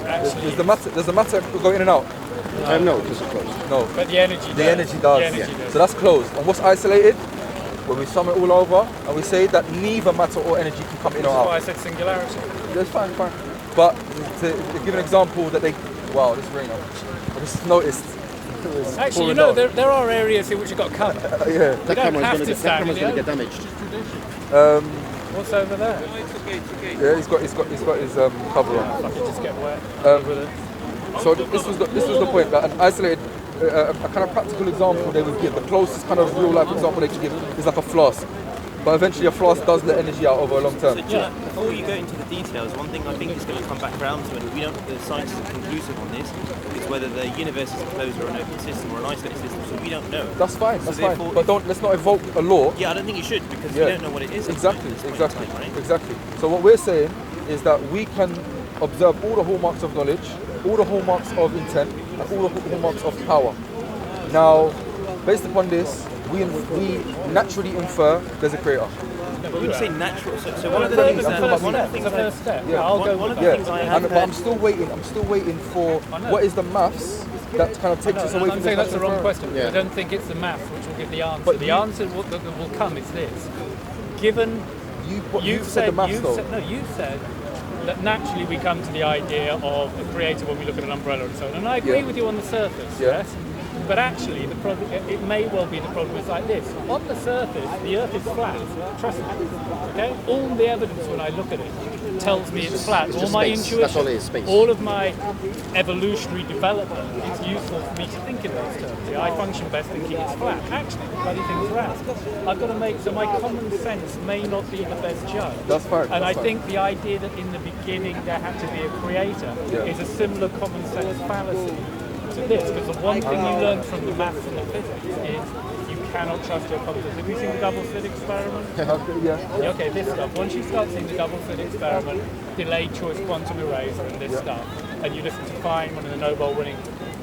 Speaker 3: Does the matter go in and out?
Speaker 4: No, because it's closed.
Speaker 3: No.
Speaker 1: But the energy does.
Speaker 3: The energy does.
Speaker 1: The energy does.
Speaker 3: So that's closed. And what's isolated? When we sum it all over and we say that neither matter or energy can come in or
Speaker 1: That's why I
Speaker 3: out.
Speaker 1: said singularity.
Speaker 3: That's fine. But to give an example that wow, this rain. I just noticed. It's
Speaker 1: Actually, you
Speaker 3: pouring
Speaker 1: know,
Speaker 3: down.
Speaker 1: there are areas in which you've got cover.
Speaker 3: Yeah.
Speaker 4: That
Speaker 1: don't
Speaker 4: camera's
Speaker 1: have
Speaker 4: going
Speaker 1: to
Speaker 4: to
Speaker 1: stand in the
Speaker 4: get damaged.
Speaker 1: What's over there?
Speaker 3: Yeah, he's got his cover on.
Speaker 1: Fuck it, just get wet.
Speaker 3: So this was the point that an isolated, a kind of practical example they would give. The closest kind of real life example they could give is like a flask. But eventually a flask does let energy out over a long term.
Speaker 6: So, Jack, before you go into the details, one thing I think is going to come back round to, and we don't, the science isn't conclusive on this, is whether the universe is a closed or an open system or an isolated system. So we don't know.
Speaker 3: That's fine.
Speaker 6: So
Speaker 3: That's fine.
Speaker 6: therefore,
Speaker 3: But let's not evoke a law.
Speaker 6: Yeah, I don't think you should because
Speaker 3: Yeah.
Speaker 6: we don't know what it is.
Speaker 3: Exactly.
Speaker 6: at this point in time, right?
Speaker 3: Exactly. So what we're saying is that we can observe all the hallmarks of knowledge, all the hallmarks of intent, and all the hallmarks of power. Now, based upon this, we naturally infer there's a creator.
Speaker 6: No, but when you say natural, so one of the things that one of the things
Speaker 1: It's the first step.
Speaker 3: Yeah.
Speaker 1: I'll go
Speaker 6: one of
Speaker 1: with
Speaker 6: the
Speaker 1: that.
Speaker 6: things I
Speaker 3: And,
Speaker 6: have
Speaker 3: but I'm still waiting for what is the maths that kind of takes us away from
Speaker 1: I'm saying that's the wrong question.
Speaker 4: Yeah.
Speaker 1: I don't think it's the maths which will give the answer.
Speaker 3: But
Speaker 1: The answer that will come is this. Given
Speaker 3: You've said the maths though.
Speaker 1: you've said that naturally we come to the idea of a creator when we look at an umbrella and so on. And I agree
Speaker 3: Yeah.
Speaker 1: with you on the surface,
Speaker 3: Yeah.
Speaker 1: yes? But actually, the problem, it may well be the problem is like this. On the surface, the Earth is flat. Trust me. Okay? All the evidence when I look at it tells me it's flat. All
Speaker 4: just
Speaker 1: my
Speaker 4: space.
Speaker 1: intuition,
Speaker 4: That's all it is, space.
Speaker 1: all of my evolutionary development, it's useful for me to think in those terms. Yeah, I function best thinking it's flat. Actually, the bloody thing's round. I've got to make, so my common sense may not be the best judge.
Speaker 3: That's fine,
Speaker 1: And
Speaker 3: that's
Speaker 1: I
Speaker 3: fine.
Speaker 1: think the idea that in the beginning there had to be a creator
Speaker 3: Yeah.
Speaker 1: is a similar common sense fallacy to this, because the one thing you learn from the maths and the physics is you cannot trust your common sense. Have you seen the double slit experiment?
Speaker 3: Yeah.
Speaker 1: Okay, this stuff. Once you start seeing the double slit experiment, delayed choice quantum eraser and this stuff, and you listen to Feynman and the Nobel-winning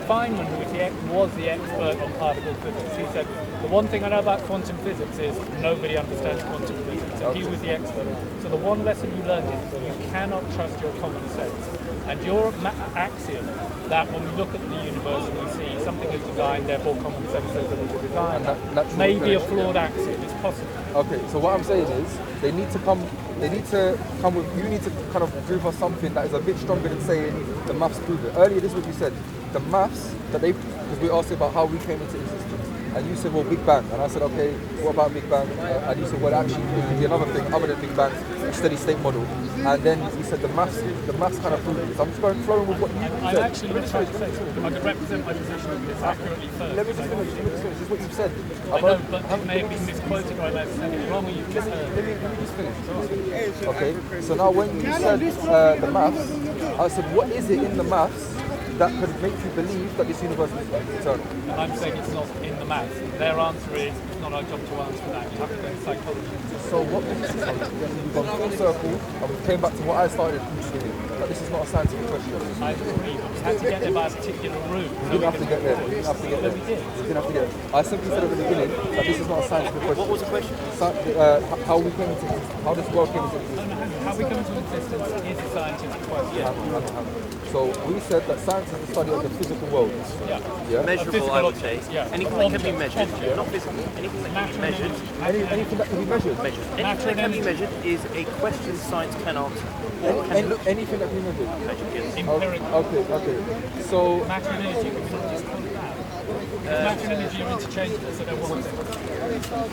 Speaker 1: Feynman, who was the expert on particle physics, he said, the one thing I know about quantum physics is nobody understands quantum physics, and he was the expert. So the one lesson you learned is that you cannot trust your common sense. And your axiom that when we look at the universe and we see something is designed, therefore common sense says that it's designed,
Speaker 3: natural
Speaker 1: may be a
Speaker 3: inclination,
Speaker 1: flawed axiom. It's possible.
Speaker 3: Okay, so what I'm saying is they need to come with, you need to kind of prove us something that is a bit stronger than saying the maths prove it. Earlier this is what you said, the maths that because we asked about how we came into existence. And you said, well, Big Bang. And I said, okay, what about Big Bang? And you said, well, actually, it could be another thing other than Big Bang, a steady state model. And then you said the maths kind of proved it. So I'm just flowing with what you
Speaker 1: I'm
Speaker 3: said.
Speaker 1: actually not trying to say something. I could represent my position a bit accurately first.
Speaker 3: Let me just finish. This is what you've said.
Speaker 1: I know, but it may have been misquoted or I may have said it wrong or you've misheard.
Speaker 3: Let me just finish. Okay, so now when you said the maths, I said, what is it in the maths that could make you believe that this universe is eternal?
Speaker 1: I'm saying it's not in the maths. Their answer is, it's not our job to answer that. You have to go to psychology.
Speaker 3: So what we've gone full circle and we came back to what I started interested in, that this is not a scientific question.
Speaker 1: I agree, but we had to get there by a particular route.
Speaker 3: We didn't have to get there. We didn't have to get there.
Speaker 1: We did.
Speaker 3: We didn't have to get there. I simply said at the beginning that this is not a scientific question.
Speaker 6: What was the question?
Speaker 3: How we came into existence, how this world came into existence.
Speaker 1: How we come into existence is a scientific question.
Speaker 3: So we said that science is the study of the physical world.
Speaker 1: Yeah.
Speaker 3: Yeah?
Speaker 6: Measurable, I would say.
Speaker 1: Yeah.
Speaker 6: Anything that can be measured,
Speaker 1: Object.
Speaker 6: not physical, anything that can be measured.
Speaker 3: Anything that can be measured.
Speaker 6: Anything that can be measured is a question science can answer.
Speaker 3: Anything that can be measured.
Speaker 6: Measured, yes.
Speaker 1: Empirical.
Speaker 3: Okay. So
Speaker 1: Matter and energy, we can just call it that. Matter and energy are interchangeable, so they're one thing.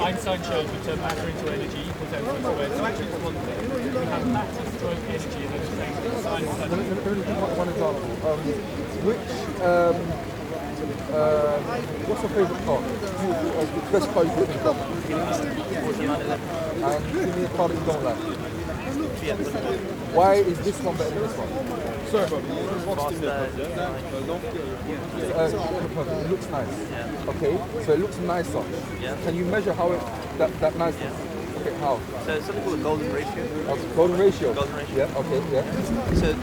Speaker 1: Einstein showed we turn matter into energy equals mc squared. So actually it's one thing. We have matter stroke energy and they're the same thing. Science
Speaker 3: let me give one example. What's your favourite car? The best car you can think of? And give me a car that you don't like. Why is this one better than this one? Sorry, it looks nice. Okay, so it looks nicer.
Speaker 6: Yeah.
Speaker 3: Can you measure how that niceness? Okay, how?
Speaker 6: So it's something called a golden ratio.
Speaker 3: Golden ratio.
Speaker 6: Golden ratio.
Speaker 3: Yeah. Okay. Yeah.
Speaker 6: So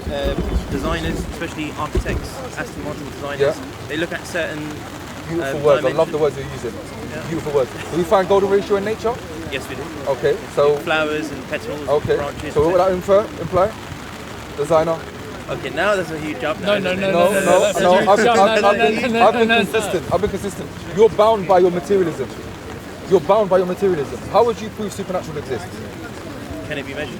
Speaker 6: designers, especially architects, Aston Martin designers,
Speaker 3: Yeah.
Speaker 6: they look at certain
Speaker 3: Beautiful words. I love
Speaker 6: dimensions.
Speaker 3: the words you're using. Beautiful words. Do we find golden ratio in nature?
Speaker 6: Yes, we do.
Speaker 3: Okay. So.
Speaker 6: Flowers and petals,
Speaker 3: Okay.
Speaker 6: and branches.
Speaker 3: So what would that imply? Designer.
Speaker 6: Okay, now there's a huge jump.
Speaker 1: No,
Speaker 6: now,
Speaker 1: no,
Speaker 6: isn't
Speaker 1: no,
Speaker 6: it?
Speaker 1: no, that's a huge jump.
Speaker 3: I've been consistent. I've been consistent. You're bound by your materialism. You're bound by your materialism. How would you prove supernatural exists?
Speaker 6: Can it be measured?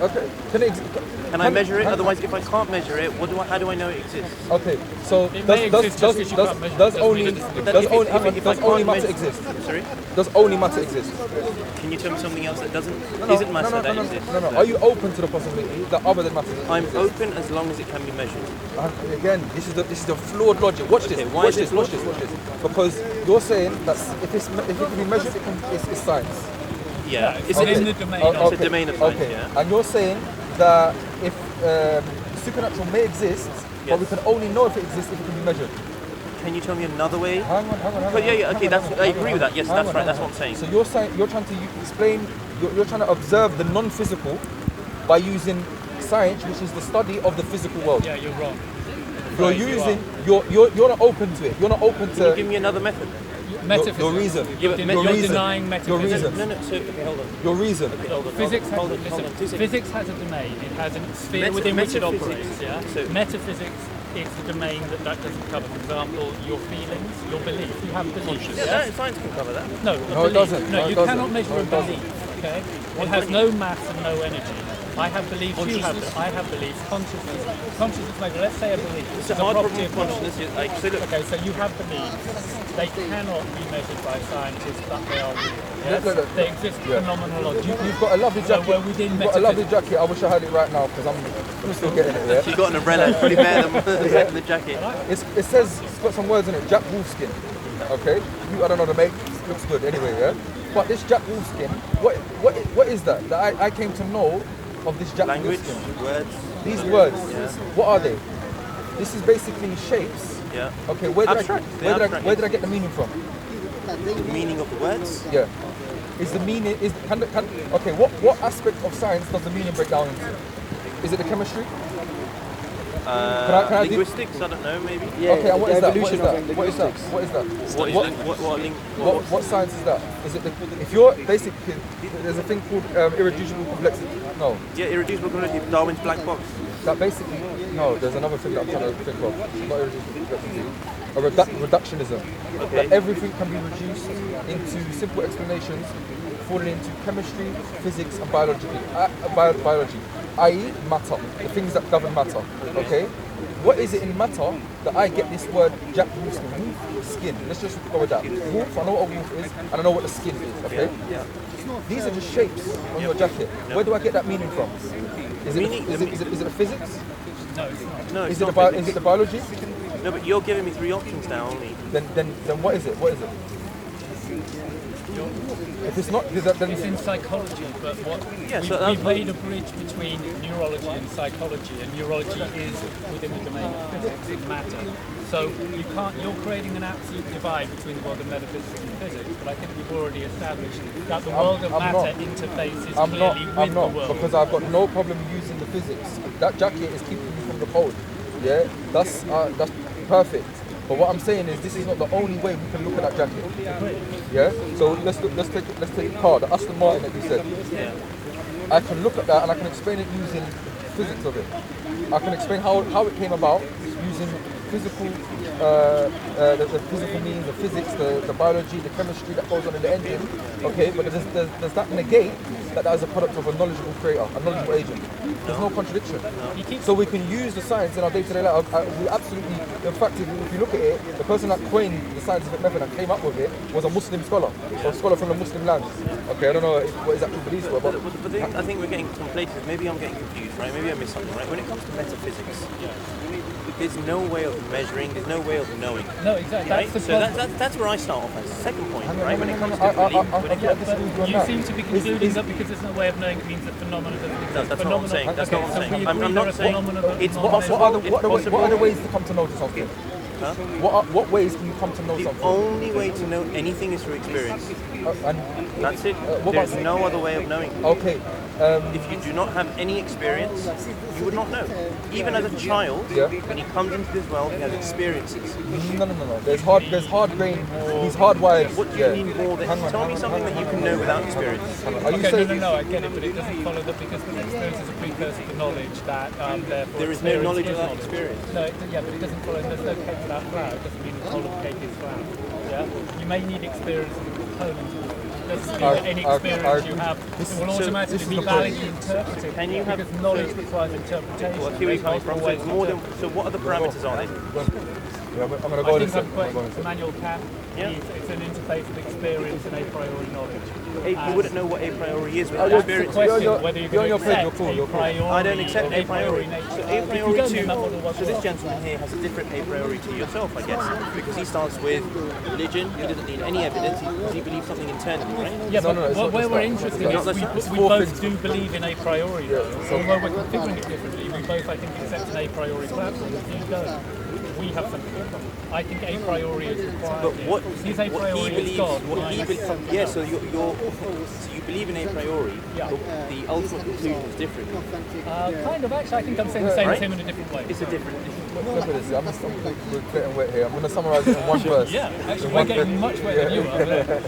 Speaker 3: Okay.
Speaker 6: Can I measure it? Otherwise, if I can't measure it, how do I know it exists?
Speaker 3: Okay. So
Speaker 1: It may exist just because you can't measure it,
Speaker 3: does
Speaker 1: doesn't
Speaker 3: only
Speaker 1: mean it
Speaker 3: does
Speaker 6: If
Speaker 3: only
Speaker 6: I
Speaker 3: does
Speaker 6: can't
Speaker 3: only matter
Speaker 6: measure-
Speaker 3: exist?
Speaker 6: Sorry?
Speaker 3: Does only matter exist?
Speaker 6: Can you tell me something else that isn't matter
Speaker 3: no,
Speaker 6: that exists?
Speaker 3: no. Are you open to the possibility that other than matter
Speaker 6: I'm
Speaker 3: exists?
Speaker 6: open as long as it can be measured.
Speaker 3: And again, this is the flawed logic. Watch this.
Speaker 6: Okay, why
Speaker 3: Watch
Speaker 6: is it
Speaker 3: this. Watch this. Watch this. Because you're saying that if it can be measured, it's science.
Speaker 6: Yeah,
Speaker 1: it's in the domain
Speaker 3: Oh,
Speaker 1: of
Speaker 6: It's a domain of science,
Speaker 3: Okay.
Speaker 6: yeah.
Speaker 3: And you're saying that if supernatural may exist, but we can only know if it exists if it can be measured.
Speaker 6: Can you tell me another way?
Speaker 3: Hang on.
Speaker 6: But yeah, okay, I agree with that. Yes, that's right. That's what I'm saying.
Speaker 3: So you're saying you're trying to explain, you're trying to observe the non-physical by using science, which is the study of the physical world.
Speaker 1: Yeah, you're wrong.
Speaker 3: You're
Speaker 1: Right, you
Speaker 3: using, you're not open to it. You're not open
Speaker 6: Can you
Speaker 3: to
Speaker 6: give me another method?
Speaker 1: Metaphysics.
Speaker 3: your reason.
Speaker 1: You're
Speaker 3: Your reason.
Speaker 1: denying
Speaker 3: Your
Speaker 1: metaphysics.
Speaker 3: reason.
Speaker 6: No. So okay, hold on.
Speaker 3: Your reason.
Speaker 6: Hold on.
Speaker 1: Physics has,
Speaker 6: Hold on.
Speaker 1: listen,
Speaker 6: 2 seconds.
Speaker 1: physics has a domain. It has a sphere within which it
Speaker 6: metaphysics,
Speaker 1: operates. Yeah.
Speaker 6: so-
Speaker 1: Metaphysics it's the domain that doesn't cover. For example, your feelings, your beliefs. You have beliefs.
Speaker 6: Yeah, science can cover that.
Speaker 1: No,
Speaker 3: No, it doesn't.
Speaker 1: No,
Speaker 3: No, it
Speaker 1: you
Speaker 3: doesn't.
Speaker 1: cannot measure
Speaker 3: No,
Speaker 1: a
Speaker 3: it doesn't.
Speaker 1: belief. Okay, it has no mass and no energy. I have beliefs. You have. I have beliefs. Consciousness. Maybe let's say a belief.
Speaker 6: It's a hard problem with consciousness. Like, so look,
Speaker 1: Okay, so you have beliefs. They cannot be measured by scientists, but they are real. Yes?
Speaker 3: Look.
Speaker 1: They exist phenomenology.
Speaker 3: You've got a lovely
Speaker 1: So
Speaker 3: jacket.
Speaker 1: we're within
Speaker 3: You've got a lovely
Speaker 1: metaphysics.
Speaker 3: jacket. I wish I had it right now because I'm still getting it. Yeah.
Speaker 6: you got an umbrella, it's pretty bare the back of the jacket.
Speaker 3: It says it's got some words in it. Jack Wolfskin. Okay. I don't know the make. Looks good anyway. Yeah. But this Jack Wolfskin, what is that? That I came to know of this Jack
Speaker 6: Language,
Speaker 3: Wolfskin.
Speaker 6: words.
Speaker 3: These words.
Speaker 6: Yeah.
Speaker 3: What are they? This is basically shapes.
Speaker 6: Yeah.
Speaker 3: Okay. Where
Speaker 6: Abstract. They're abstract,
Speaker 3: did I get the meaning from?
Speaker 6: The meaning of the words.
Speaker 3: Yeah. Is the meaning okay? What aspect of science does the meaning break down into? Is it the chemistry? Can I do-
Speaker 6: Linguistics, I don't know, maybe.
Speaker 3: Okay, and what
Speaker 5: the
Speaker 3: is that?
Speaker 5: evolution of linguistics.
Speaker 3: What is that?
Speaker 6: What
Speaker 3: What science is that? Is it if you're basically there's a thing called irreducible complexity? No,
Speaker 6: Yeah, irreducible complexity, Darwin's black box.
Speaker 3: that basically no. There's another thing that I'm trying to think of. Not irreducible complexity. A reductionism.
Speaker 6: Okay.
Speaker 3: That everything can be reduced into simple explanations, falling into chemistry, physics, and biology, i.e., matter, the things that govern matter. Okay, what is it in matter that I get this word Jack Wolfskin? Wolf, skin. Let's just go with that. Wolf. I know what a wolf is, and I know what the skin is. Okay.
Speaker 6: Yeah.
Speaker 3: These are just shapes on your jacket. Where do I get that meaning from? Is it the physics?
Speaker 1: No, it's not.
Speaker 6: No, it's
Speaker 3: Is it
Speaker 6: not
Speaker 3: the
Speaker 6: physics.
Speaker 3: is it the biology?
Speaker 6: No, but you're giving me three options now only.
Speaker 3: Then what is it? What is it? If it's not, then
Speaker 1: It's in psychology, but
Speaker 6: Yeah,
Speaker 1: we've,
Speaker 6: so that's
Speaker 1: we've made a bridge between neurology and psychology, and neurology is within the domain of physics and matter. So you're creating an absolute divide between the world of metaphysics and physics, but I think we've already established that the world of
Speaker 3: I'm
Speaker 1: matter
Speaker 3: not.
Speaker 1: interfaces
Speaker 3: I'm not.
Speaker 1: clearly with
Speaker 3: I'm
Speaker 1: the
Speaker 3: not
Speaker 1: world.
Speaker 3: because I've got no problem using the physics. That jacket is keeping me from the cold. Yeah, that's perfect. But what I'm saying is, this is not the only way we can look at that jacket. Yeah. So let's take the car, the Aston Martin that you said. I can look at that and I can explain it using physics of it. I can explain how it came about using physical, the physical means, the physics, the biology, the chemistry that goes on in the engine. Okay, but does that negate that is a product of a knowledgeable creator, a knowledgeable agent? There's no contradiction. So we can use the science in our day-to-day life. We absolutely, in fact, if you look at it, the person that coined the scientific method and came up with it was a Muslim scholar, or a scholar from the Muslim lands. Okay, I don't know what his actual beliefs were, but
Speaker 6: I think we're getting conflated. Maybe I'm getting confused, right? Maybe I missed something, right? When it comes to metaphysics, there's no way of measuring, there's no way of knowing.
Speaker 1: No, exactly.
Speaker 6: Right?
Speaker 1: That's the
Speaker 6: So
Speaker 1: problem.
Speaker 6: that's where I start off as. Second point, right? When it comes to
Speaker 3: I
Speaker 6: belief, when it
Speaker 3: disagree
Speaker 6: comes
Speaker 3: with you on
Speaker 1: You
Speaker 3: that.
Speaker 1: seem to be concluding that because there's no way of knowing means that phenomena doesn't exist.
Speaker 6: No, that's not what I'm saying. That's not what I'm saying. I'm
Speaker 1: There
Speaker 6: not
Speaker 1: are
Speaker 6: saying
Speaker 1: phenomena that
Speaker 6: it's
Speaker 1: are
Speaker 3: What
Speaker 6: possible.
Speaker 3: are
Speaker 6: It's possible.
Speaker 3: what are the ways to come to know something?
Speaker 6: Huh?
Speaker 3: What ways can you come to know
Speaker 6: The
Speaker 3: something?
Speaker 6: only way to know anything is through experience.
Speaker 3: And
Speaker 6: That's it.
Speaker 3: what
Speaker 6: There's
Speaker 3: about-
Speaker 6: no other way of knowing.
Speaker 3: okay,
Speaker 6: If you do not have any experience, you would not know. Even as a child,
Speaker 3: Yeah.
Speaker 6: when he comes into this world, he has experiences.
Speaker 3: no. There's hard brain. He's hardwired.
Speaker 6: What do you mean more than? Tell me something that you can know without experience.
Speaker 3: Are you
Speaker 1: Okay,
Speaker 3: saying?
Speaker 1: no, I get it, but it doesn't follow that because experience is a precursor to knowledge that therefore
Speaker 6: There is no
Speaker 1: experience
Speaker 6: knowledge
Speaker 1: is
Speaker 6: without
Speaker 1: knowledge.
Speaker 6: experience.
Speaker 1: No, but it doesn't follow. There's no cake without flour. It doesn't mean the whole of the cake is flour. Yeah, you may need experience as a component of it. It doesn't mean that any experience you have will automatically
Speaker 3: this
Speaker 1: be
Speaker 3: is the point.
Speaker 1: validly interpreted.
Speaker 6: Can you have-
Speaker 1: because knowledge requires interpretation.
Speaker 6: Well, here we
Speaker 1: There's
Speaker 6: come from. So
Speaker 1: multiple
Speaker 6: it's
Speaker 1: ways
Speaker 6: more
Speaker 1: to
Speaker 6: than. So what are the parameters are they?
Speaker 3: Yeah, I'm gonna
Speaker 1: I
Speaker 3: go
Speaker 1: think
Speaker 3: this.
Speaker 1: I'm quoting Immanuel Kant.
Speaker 6: Yeah.
Speaker 1: It's an interface of experience and a priori knowledge.
Speaker 6: You wouldn't know what a priori is without
Speaker 3: you're-
Speaker 6: experience.
Speaker 1: The question
Speaker 3: You're-
Speaker 1: whether you're
Speaker 3: you're on
Speaker 1: going to
Speaker 3: your page,
Speaker 1: accept
Speaker 3: you're cool,
Speaker 1: a priori
Speaker 6: I don't accept
Speaker 1: or
Speaker 6: a priori.
Speaker 1: nature.
Speaker 6: So a
Speaker 1: If you
Speaker 6: priori
Speaker 1: don't,
Speaker 6: to
Speaker 1: then that model was
Speaker 6: so this
Speaker 1: wrong.
Speaker 6: gentleman here has a different a priori to yourself, I guess, because he starts with religion. He doesn't need any evidence. He believes something internally, right?
Speaker 1: Yeah,
Speaker 3: No,
Speaker 1: but
Speaker 3: no, it's not
Speaker 1: where
Speaker 3: just
Speaker 1: we're
Speaker 3: that.
Speaker 1: interested
Speaker 6: It's
Speaker 1: is
Speaker 6: not-
Speaker 1: we
Speaker 3: four
Speaker 1: both
Speaker 3: things.
Speaker 1: do believe in a priori, although we're configuring it differently. We both, I think, accept an a priori platform. If you don't, we have something in common. I think a priori is required.
Speaker 6: But what
Speaker 1: He's a
Speaker 6: what
Speaker 1: priori
Speaker 6: he
Speaker 1: is
Speaker 6: believes,
Speaker 1: God.
Speaker 6: what he
Speaker 1: mine is
Speaker 6: believes,
Speaker 1: something
Speaker 6: yeah.
Speaker 1: else.
Speaker 6: So you believe in a priori,
Speaker 1: Yeah.
Speaker 6: but the ultimate conclusion is different.
Speaker 1: Kind of, actually, I think I'm saying the same
Speaker 6: Right?
Speaker 1: as him in a different way.
Speaker 6: It's a different.
Speaker 3: Look at this. We're getting wet here. I'm gonna summarize it in one verse.
Speaker 1: Yeah, actually, we're getting much better than you are.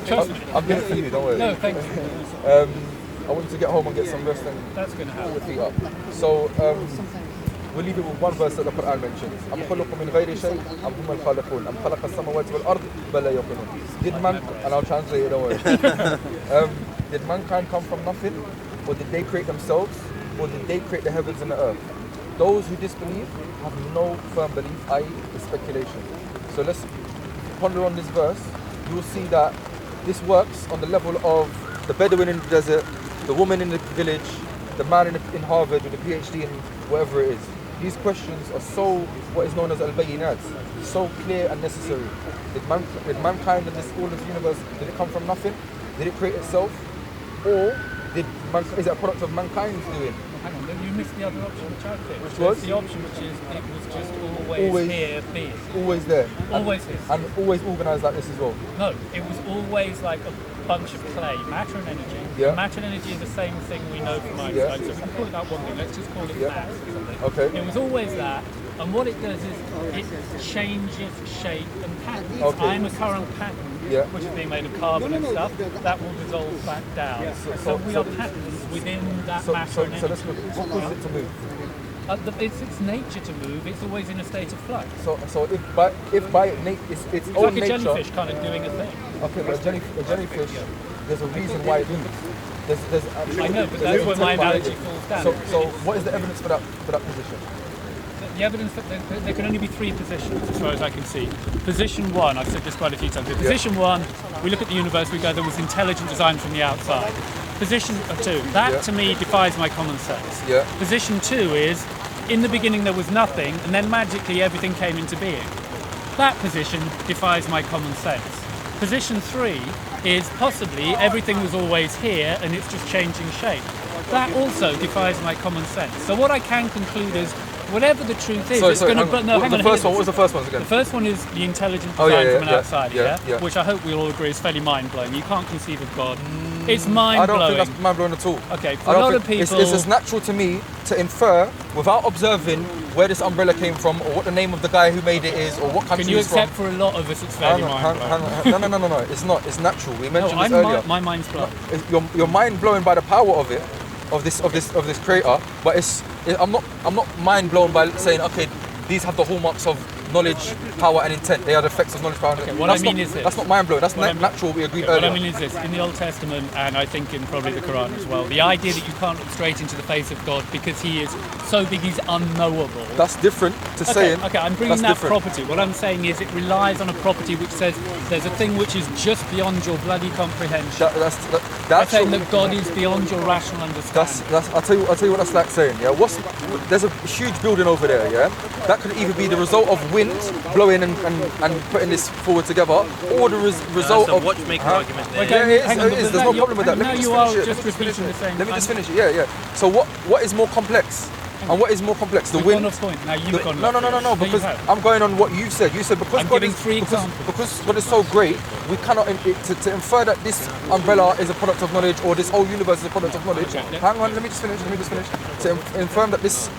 Speaker 1: Trust me.
Speaker 3: I'm doing it for you. Don't worry.
Speaker 1: No, thank you.
Speaker 3: I want you to get home and get some rest and
Speaker 1: That's going to
Speaker 3: put your
Speaker 1: happen.
Speaker 3: feet up. So we'll leave it with one verse that the Quran mentions. أَمْ خَلَقُ مِنْ غَيْرِ شَيْءٍ أَمْ هُمَ الْخَالِقُونَ أَمْ خَلَقَ السَّمَاوَاتِ وَالْأَرْضِ بَلْ لَا يُوقِنُونَ. Did man, and I'll translate it, don't worry. Did mankind come from nothing? Or did they create themselves? Or did they create the heavens and the earth? Those who disbelieve have no firm belief, i.e. the speculation. So let's ponder on this verse. You will see that this works on the level of the Bedouin in the desert, the woman in the village, the man in Harvard with a PhD in whatever it is. These questions are so, what is known as al-bayinat, so clear and necessary. Did mankind and all this universe, did it come from nothing? Did it create itself? Or is it a product of mankind's doing?
Speaker 1: Hang on, you missed the other option which I picked.
Speaker 3: Which was?
Speaker 1: The option which is it was just always here, being.
Speaker 3: Always there.
Speaker 1: Always here.
Speaker 3: And always organised like this as well.
Speaker 1: No, it was always like a bunch of clay, matter and energy.
Speaker 3: Yeah.
Speaker 1: Matter and energy is the same thing we know from Einstein.
Speaker 3: Yeah.
Speaker 1: So if we call it that one thing, let's just call it mass or something.
Speaker 3: Okay.
Speaker 1: It was always that, and what it does is it changes shape and pattern.
Speaker 3: Okay.
Speaker 1: I'm a current pattern, which is being made of carbon and stuff, that will dissolve back down. So we are patterns within that matter and energy.
Speaker 3: So let's look, what causes it to move?
Speaker 1: It's its nature to move. It's always in a state of flux.
Speaker 3: So if by its own
Speaker 1: like a
Speaker 3: nature,
Speaker 1: jellyfish kind of doing a thing.
Speaker 3: Okay, but a jellyfish, there's a reason why it moves.
Speaker 1: I know, but that's where my analogy falls down.
Speaker 3: So what is the evidence for that position?
Speaker 1: The evidence that there can only be three positions, as far as I can see. Position one, I've said this quite a few times. Position one, we look at the universe, we go, there was intelligent design from the outside. Position two, that to me defies my common sense. Position two is, in the beginning there was nothing, and then magically everything came into being. That position defies my common sense. Position three is possibly everything was always here and it's just changing shape. That also defies my common sense. So what I can conclude is, whatever the truth is, it's going to. But no, hang on.
Speaker 3: What was the first one again?
Speaker 1: The first one is the intelligent design from an outsider, which I hope we all agree is fairly mind-blowing. You can't conceive of God. It's mind-blowing.
Speaker 3: I don't think that's mind-blowing at all.
Speaker 1: Okay, for a lot of people,
Speaker 3: it's as natural to me to infer without observing where this umbrella came from, or what the name of the guy who made it is, or what country it's from.
Speaker 1: Can you accept for a lot of us it's fairly mind-blowing?
Speaker 3: No. It's not. It's natural. We mentioned this earlier.
Speaker 1: My mind's blown.
Speaker 3: You're mind-blown by the power of it. Of this creator, but I'm not mind blown by saying, okay, these have the hallmarks of knowledge, power, and intent. They are the effects of knowledge, power, and intent.
Speaker 1: What I mean is this.
Speaker 3: That's not mind blowing. That's natural. We agreed earlier.
Speaker 1: What I mean is this: in the Old Testament, and I think in probably the Quran as well, the idea that you can't look straight into the face of God because He is so big, He's unknowable.
Speaker 3: That's different to saying.
Speaker 1: Okay, I'm bringing that property. What I'm saying is, it relies on a property which says there's a thing which is just beyond your bloody comprehension. That's saying that God is beyond your rational understanding.
Speaker 3: I'll tell you what that's like saying. Yeah, there's a huge building over there. Yeah, that could either be the result of wind blowing and putting this forward together, or the result of
Speaker 6: watchmaker argument there.
Speaker 3: There's no problem with that. Let me just finish it. Yeah. So what is more complex? And what is more complex? The wind. No. Because I'm going on what you've said. You said because God is so great, we cannot to infer that this umbrella is a product of knowledge, or this whole universe is a product of knowledge. Hang on, let me just finish. To infirm that this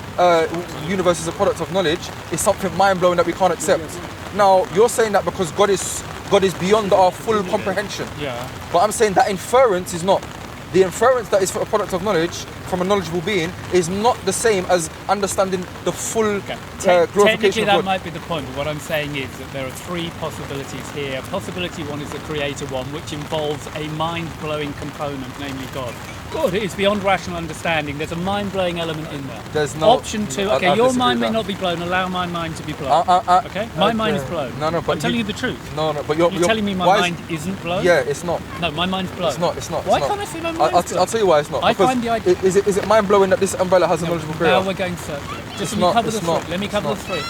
Speaker 3: universe is a product of knowledge is something mind-blowing that we can't accept. Now you're saying that because God is beyond our full comprehension. Yeah. But I'm saying that inference is not. The inference that is for a product of knowledge from a knowledgeable being is not the same as understanding the full glorification
Speaker 1: Technically,
Speaker 3: of
Speaker 1: that
Speaker 3: God.
Speaker 1: might be the point, but what I'm saying is that there are three possibilities here. Possibility one is the creator one, which involves a mind-blowing component, namely God. God is beyond rational understanding. There's a mind-blowing element in there.
Speaker 3: There's no
Speaker 1: option two. Okay, your mind may not be blown. Allow my mind to be blown. Okay, my mind is blown.
Speaker 3: No, but
Speaker 1: I'm telling you the truth.
Speaker 3: No, but you're
Speaker 1: telling me my mind isn't blown.
Speaker 3: Yeah, it's not.
Speaker 1: No, my mind's blown.
Speaker 3: It's not.
Speaker 1: Why can't I see my mind?
Speaker 3: I'll tell you why it's not.
Speaker 1: I find the idea.
Speaker 3: Is it mind-blowing that this umbrella has a knowledgeable creator?
Speaker 1: Now we're going circular. Just let me cover the three.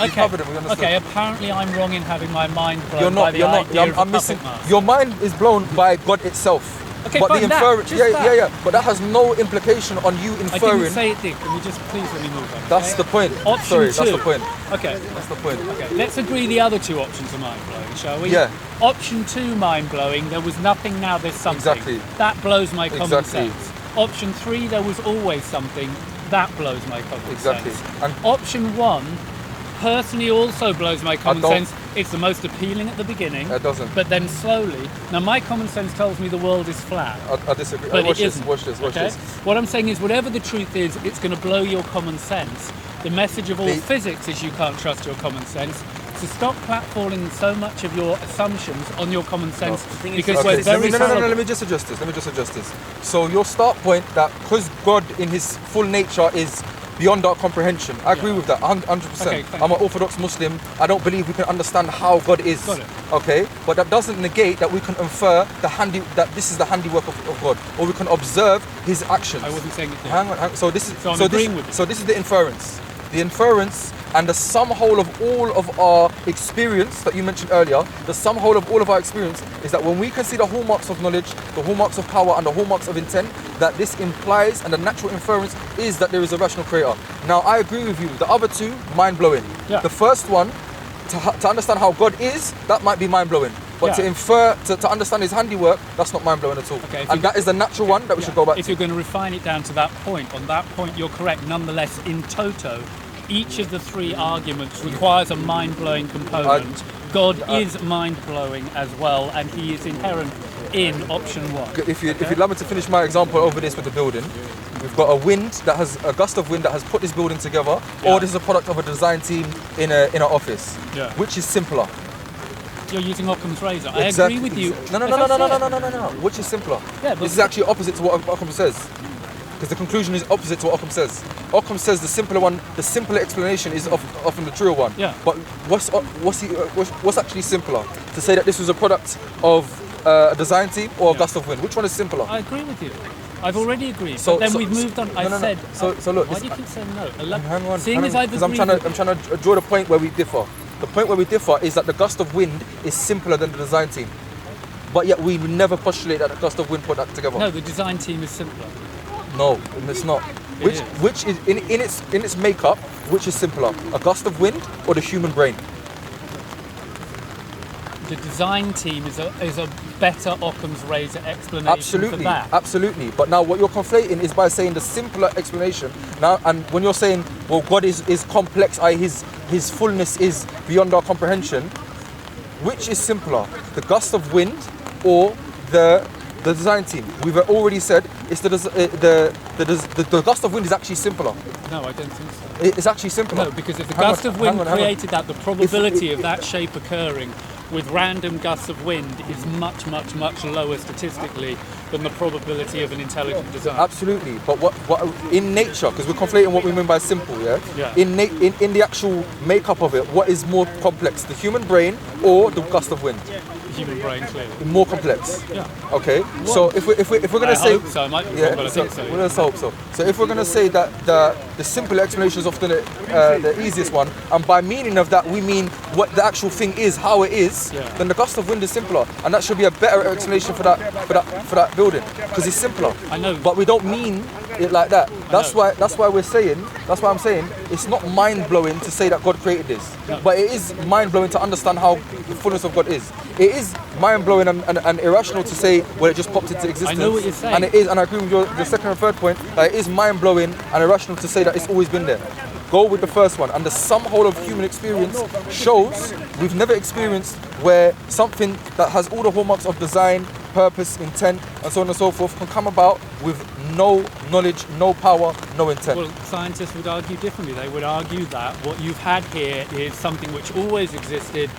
Speaker 1: Okay, apparently I'm wrong in having my mind blown by the idea of a puppet master.
Speaker 3: Your mind is blown by God itself.
Speaker 1: Okay,
Speaker 3: but
Speaker 1: fine,
Speaker 3: the inference, but that has no implication on you inferring.
Speaker 1: I didn't say it did. Can we just please let me move on?
Speaker 3: That's the point.
Speaker 1: Option two.
Speaker 3: That's the point.
Speaker 1: Okay,
Speaker 3: that's the point.
Speaker 1: Okay, let's agree the other two options are mind blowing, shall we?
Speaker 3: Yeah.
Speaker 1: Option two, mind blowing. There was nothing. Now there's something.
Speaker 3: Exactly.
Speaker 1: That blows my common sense. Option three, there was always something. That blows my common sense. And option one, personally, also blows my common sense. It's the most appealing at the beginning.
Speaker 3: It doesn't.
Speaker 1: But then slowly. Now, my common sense tells me the world is flat.
Speaker 3: I disagree.
Speaker 1: But
Speaker 3: watch
Speaker 1: it isn't.
Speaker 3: Watch this.
Speaker 1: What I'm saying is, whatever the truth is, it's going to blow your common sense. The message of all physics is you can't trust your common sense. So stop platforming so much of your assumptions on your common sense because we're very
Speaker 3: let me just adjust this. So your start point that because God in his full nature is beyond our comprehension, I agree with that 100%.
Speaker 1: Okay,
Speaker 3: I'm an Orthodox Muslim. I don't believe we can understand how God is.
Speaker 1: Got it.
Speaker 3: Okay, but that doesn't negate that we can infer that this is the handiwork of God, or we can observe his actions.
Speaker 1: I wasn't saying it did.
Speaker 3: Hang on. So this is
Speaker 1: So I'm agreeing with you.
Speaker 3: So this is the inference. The inference and the sum whole of all of our experience that you mentioned earlier, the sum whole of all of our experience is that when we can see the hallmarks of knowledge, the hallmarks of power and the hallmarks of intent, that this implies and the natural inference is that there is a rational creator. Now I agree with you, the other two, mind-blowing.
Speaker 1: Yeah.
Speaker 3: The first one, to understand how God is, that might be mind-blowing. But to infer, to understand his handiwork, that's not mind-blowing at all.
Speaker 1: Okay,
Speaker 3: and that is the natural one that we should go back to.
Speaker 1: If you're going to refine it down to that point, on that point you're correct. Nonetheless, in toto, each of the three arguments requires a mind-blowing component. God is mind-blowing as well, and he is inherent in option one.
Speaker 3: If you'd allow me to finish my example over this with the building, we've got a gust of wind that has put this building together, or this is a product of a design team in an office.
Speaker 1: Yeah.
Speaker 3: Which is simpler?
Speaker 1: You're using Occam's razor.
Speaker 3: Exactly.
Speaker 1: I agree with you.
Speaker 3: No. Which is simpler?
Speaker 1: Yeah, but
Speaker 3: this is actually opposite to what Occam says. Because the conclusion is opposite to what Occam says. Occam says the simpler explanation is often the truer one.
Speaker 1: Yeah.
Speaker 3: But what's actually simpler? To say that this was a product of a design team or a gust of wind? Which one is simpler?
Speaker 1: I agree with you. I've already agreed.
Speaker 3: So-
Speaker 1: but then
Speaker 3: so-
Speaker 1: we've moved on.
Speaker 3: no. So look,
Speaker 1: why
Speaker 3: this-
Speaker 1: do you keep saying no?
Speaker 3: Hang on.
Speaker 1: Seeing as I've
Speaker 3: Because I'm
Speaker 1: agreed.
Speaker 3: trying to draw the point where we differ. The point where we differ is that the gust of wind is simpler than the design team. But yet we never postulate that the gust of wind put that together.
Speaker 1: No, the design team is simpler.
Speaker 3: No, it's not. Which is in its makeup, which is simpler? A gust of wind or the human brain?
Speaker 1: The design team is a better Occam's razor explanation for that.
Speaker 3: Absolutely. But now what you're conflating is by saying the simpler explanation. Now, and when you're saying, well, God is complex, his fullness is beyond our comprehension, which is simpler? The gust of wind or the design team? We've already said it's the gust of wind is actually simpler.
Speaker 1: No, I don't think so.
Speaker 3: It's actually simpler.
Speaker 1: No, because if the gust of wind created that, the probability of that shape occurring with random gusts of wind is much, much, much lower statistically than the probability of an intelligent design.
Speaker 3: Absolutely, but what in nature, because we're conflating what we mean by simple, yeah? In the actual makeup of it, what is more complex, the human brain or the gust of wind?
Speaker 1: The human brain, clearly.
Speaker 3: More complex.
Speaker 1: Yeah.
Speaker 3: Okay. So if we're gonna say,
Speaker 1: I hope so. I might be wrong, but I think so.
Speaker 3: Let's hope so. So if we're gonna say that the simple explanation is often the easiest one, and by meaning of that we mean what the actual thing is, how it is, then the gust of wind is simpler, and that should be a better explanation for that building because it's simpler.
Speaker 1: I know.
Speaker 3: But we don't mean it like that. That's why we're saying. That's why I'm saying it's not mind blowing to say that God created this, but it is mind blowing to understand how the fullness of God is. It is mind blowing and irrational to say, well, it just popped into existence.
Speaker 1: I know what you're saying.
Speaker 3: And it is, and I agree with the second and third point, that it is mind blowing and irrational to say that it's always been there. Go with the first one, and the sum whole of human experience shows we've never experienced where something that has all the hallmarks of design, purpose, intent, and so on and so forth can come about with no knowledge, no power, no intent.
Speaker 1: Well, scientists would argue differently. They would argue that what you've had here is something which always existed.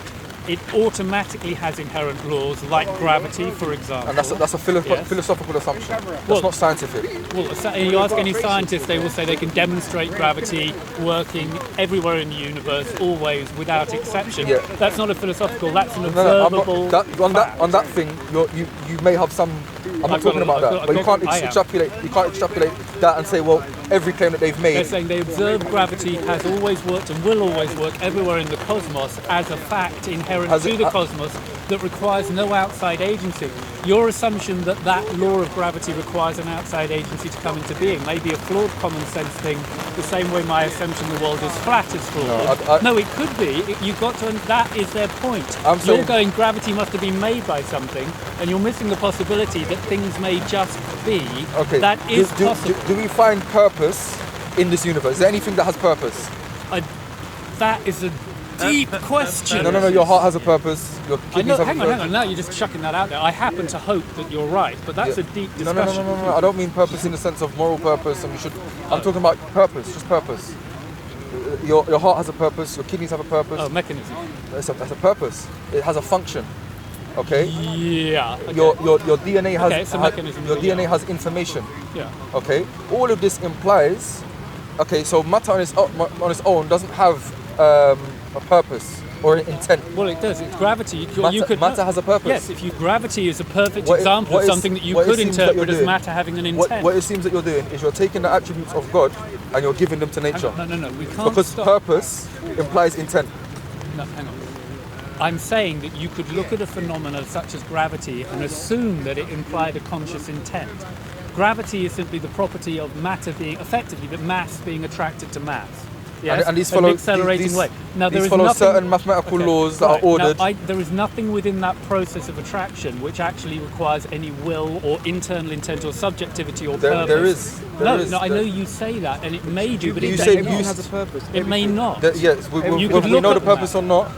Speaker 1: It automatically has inherent laws, like gravity, for example.
Speaker 3: And that's a philosophical assumption. That's not scientific.
Speaker 1: Well, you ask any scientist, they will say they can demonstrate gravity working everywhere in the universe, always, without exception.
Speaker 3: Yeah.
Speaker 1: That's not a philosophical, that's an observable fact.
Speaker 3: On that thing, you may have some. I'm not talking about that, but you can't extrapolate. You can't extrapolate that and say, well, every claim that they've made.
Speaker 1: They're saying they observe gravity has always worked and will always work everywhere in the cosmos as a fact inherent to the cosmos that requires no outside agency. Your assumption that law of gravity requires an outside agency to come into being may be a flawed common sense thing, the same way my assumption the world is flat is flawed. No, it could be. You've got to. That is their point. You're going, gravity must have been made by something, and you're missing the possibility that things may just be.
Speaker 3: Okay.
Speaker 1: That is possible.
Speaker 3: Do we find purpose in this universe? Is there anything that has purpose?
Speaker 1: That is a deep question.
Speaker 3: No. Your heart has a purpose. Your kidneys have a purpose.
Speaker 1: Hang on. Now you're just chucking that out there. I happen to hope that you're right, but that's a deep discussion.
Speaker 3: No. I don't mean purpose in the sense of moral purpose, and we should. I'm talking about purpose, just purpose. Your heart has a purpose. Your kidneys have a purpose.
Speaker 1: Oh, mechanism.
Speaker 3: That's a purpose. It has a function. Okay.
Speaker 1: Yeah. Okay.
Speaker 3: Your DNA has
Speaker 1: Okay, it's a mechanism.
Speaker 3: your DNA has information.
Speaker 1: Yeah.
Speaker 3: Okay. All of this implies. Okay, so matter on its own doesn't have a purpose or an intent.
Speaker 1: Well, it does. It's gravity. You could
Speaker 3: Matter has a purpose.
Speaker 1: Yes. If gravity is a perfect
Speaker 3: What
Speaker 1: example of something that you could interpret as
Speaker 3: doing,
Speaker 1: matter having an intent.
Speaker 3: What it seems that you're doing is you're taking the attributes of God and you're giving them to nature.
Speaker 1: No. We can't
Speaker 3: Because
Speaker 1: stop.
Speaker 3: purpose implies intent.
Speaker 1: No, hang on. I'm saying that you could look at a phenomenon such as gravity and assume that it implied a conscious intent. Gravity is simply the property of matter being, effectively, that mass being attracted to mass. Yes?
Speaker 3: And these
Speaker 1: An
Speaker 3: follow
Speaker 1: accelerating way. Now, there
Speaker 3: these
Speaker 1: is
Speaker 3: follow
Speaker 1: nothing,
Speaker 3: certain mathematical laws that are ordered.
Speaker 1: Now, there is nothing within that process of attraction which actually requires any will or internal intent or subjectivity or purpose.
Speaker 3: There is.
Speaker 1: I know you say that, and it may do, but
Speaker 3: You
Speaker 1: it
Speaker 3: say
Speaker 1: may not.
Speaker 5: Everything has a purpose.
Speaker 1: It may not.
Speaker 3: Yes,
Speaker 1: You
Speaker 3: whether
Speaker 1: could
Speaker 3: we
Speaker 1: look
Speaker 3: know the
Speaker 1: at
Speaker 3: purpose
Speaker 1: that.
Speaker 3: or not.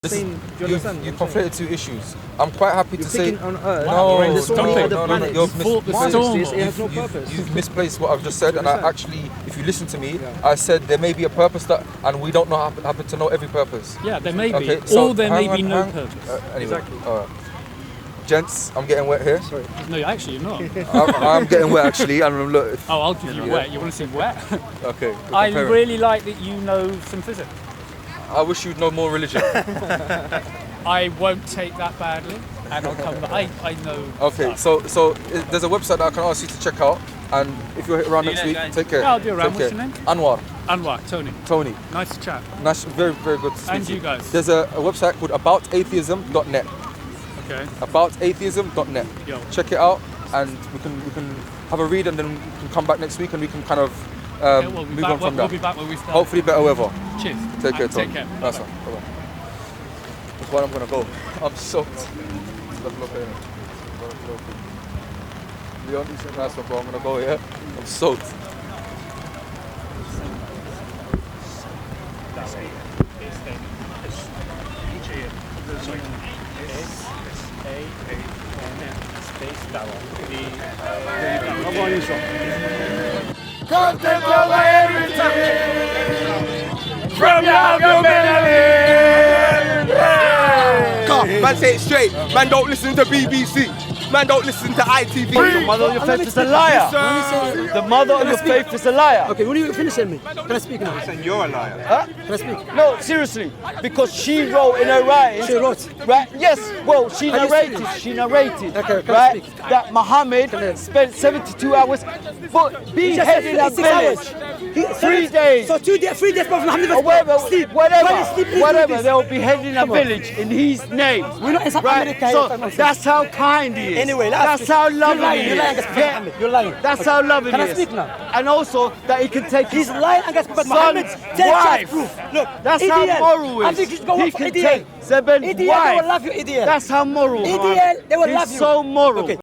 Speaker 5: Saying, do you understand?
Speaker 3: You conflated two issues. I'm quite happy to say.
Speaker 5: Thinking on Earth,
Speaker 3: No,
Speaker 5: there's so many other planets.
Speaker 3: You've
Speaker 1: fought the storm.
Speaker 5: It has no purpose.
Speaker 3: You've misplaced what I've just said, and I
Speaker 5: understand?
Speaker 3: actually, if you listen to me, I said there may be a purpose that, and we don't know happen to know every purpose.
Speaker 1: Yeah, there may be.
Speaker 3: Okay, so
Speaker 1: Or there may
Speaker 3: hang
Speaker 1: be
Speaker 3: on,
Speaker 1: no
Speaker 3: hang-
Speaker 1: purpose.
Speaker 3: Anyway,
Speaker 5: Exactly.
Speaker 3: all right. Gents, I'm getting wet here.
Speaker 5: Sorry.
Speaker 1: No, actually, you're not.
Speaker 3: I'm getting wet actually, and look.
Speaker 1: Oh, I'll give you
Speaker 3: Yeah.
Speaker 1: wet. You want to see wet?
Speaker 3: Okay.
Speaker 1: I
Speaker 3: compare it.
Speaker 1: really like that you know some physics.
Speaker 3: I wish you'd know more religion.
Speaker 1: I won't take that badly, and I'll come back. I know.
Speaker 3: Okay,
Speaker 1: stuff.
Speaker 3: so there's a website that I can ask you to check out, and if you're around next week,
Speaker 6: guys.
Speaker 3: take care.
Speaker 1: Yeah, I'll be around.
Speaker 3: Take
Speaker 1: What's
Speaker 3: care.
Speaker 1: your name?
Speaker 3: Anwar,
Speaker 1: Anwar, Tony. Nice to chat.
Speaker 3: Nice, very, very good to speak
Speaker 1: And
Speaker 3: to
Speaker 1: you guys.
Speaker 3: There's a website called aboutatheism.net.
Speaker 1: Okay.
Speaker 3: Aboutatheism.net.
Speaker 1: Yo.
Speaker 3: Check it out, and we can have a read, and then we can come back next week, and we can kind of
Speaker 1: Yeah, we'll be
Speaker 3: move
Speaker 1: back.
Speaker 3: on from
Speaker 1: We'll
Speaker 3: there.
Speaker 1: be back where we started.
Speaker 3: Hopefully, better weather.
Speaker 1: Cheers.
Speaker 3: Take care,
Speaker 1: And
Speaker 3: Tom.
Speaker 1: Take care.
Speaker 3: Nice
Speaker 1: Bye-bye.
Speaker 3: one. Bye-bye. That's where I'm gonna go. I'm soaked. Leon, nice one, bro. I'm gonna go here. I'm soaked.
Speaker 2: Content over everything. From your humanity.
Speaker 7: Come, man, say it straight. Man, don't listen to BBC. Man, don't listen to ITV.
Speaker 8: The mother of your faith is a liar. The mother of your faith is a liar.
Speaker 9: Okay, when you finish me, can I speak now?
Speaker 7: And you're a liar.
Speaker 8: Huh?
Speaker 9: Can I speak?
Speaker 8: No, seriously, because she wrote in her writings.
Speaker 9: She wrote.
Speaker 8: Right? Yes. Well, she
Speaker 9: Are you
Speaker 8: narrated.
Speaker 9: serious?
Speaker 8: She narrated.
Speaker 9: Okay, can I
Speaker 8: right?
Speaker 9: speak?
Speaker 8: That Muhammad spent 72 hours, but beheaded in a
Speaker 9: 6 hours.
Speaker 8: village. 3 days.
Speaker 9: So 2 days, 3 days, Prophet Muhammad
Speaker 8: Or
Speaker 9: never sleep.
Speaker 8: whatever,
Speaker 9: When he sleep, he
Speaker 8: whatever,
Speaker 9: do this.
Speaker 8: they'll behead in a
Speaker 9: Come on.
Speaker 8: village in his name.
Speaker 9: We're not in South
Speaker 8: Right?
Speaker 9: America.
Speaker 8: So
Speaker 9: Nonsense.
Speaker 8: that's how kind he is.
Speaker 9: Anyway,
Speaker 8: that's how loving
Speaker 9: lying.
Speaker 8: he
Speaker 9: You're
Speaker 8: is.
Speaker 9: lying against Prophet
Speaker 8: Yeah.
Speaker 9: Muhammad. You're lying.
Speaker 8: That's
Speaker 9: Okay.
Speaker 8: how loving
Speaker 9: Can
Speaker 8: he
Speaker 9: I
Speaker 8: is.
Speaker 9: speak now?
Speaker 8: And also that he can take
Speaker 9: He's
Speaker 8: his
Speaker 9: lying against Prophet
Speaker 8: son's
Speaker 9: Muhammad. Tell
Speaker 8: wife.
Speaker 9: just proof. Look,
Speaker 8: That's
Speaker 9: EDL.
Speaker 8: how moral
Speaker 9: I
Speaker 8: is.
Speaker 9: think you should go
Speaker 8: He
Speaker 9: work for
Speaker 8: can
Speaker 9: EDL.
Speaker 8: take Seben's
Speaker 9: EDL, they
Speaker 8: wife.
Speaker 9: will love you, EDL.
Speaker 8: That's how moral.
Speaker 9: EDL, they will
Speaker 8: He's
Speaker 9: love you.
Speaker 8: so moral.
Speaker 9: Okay.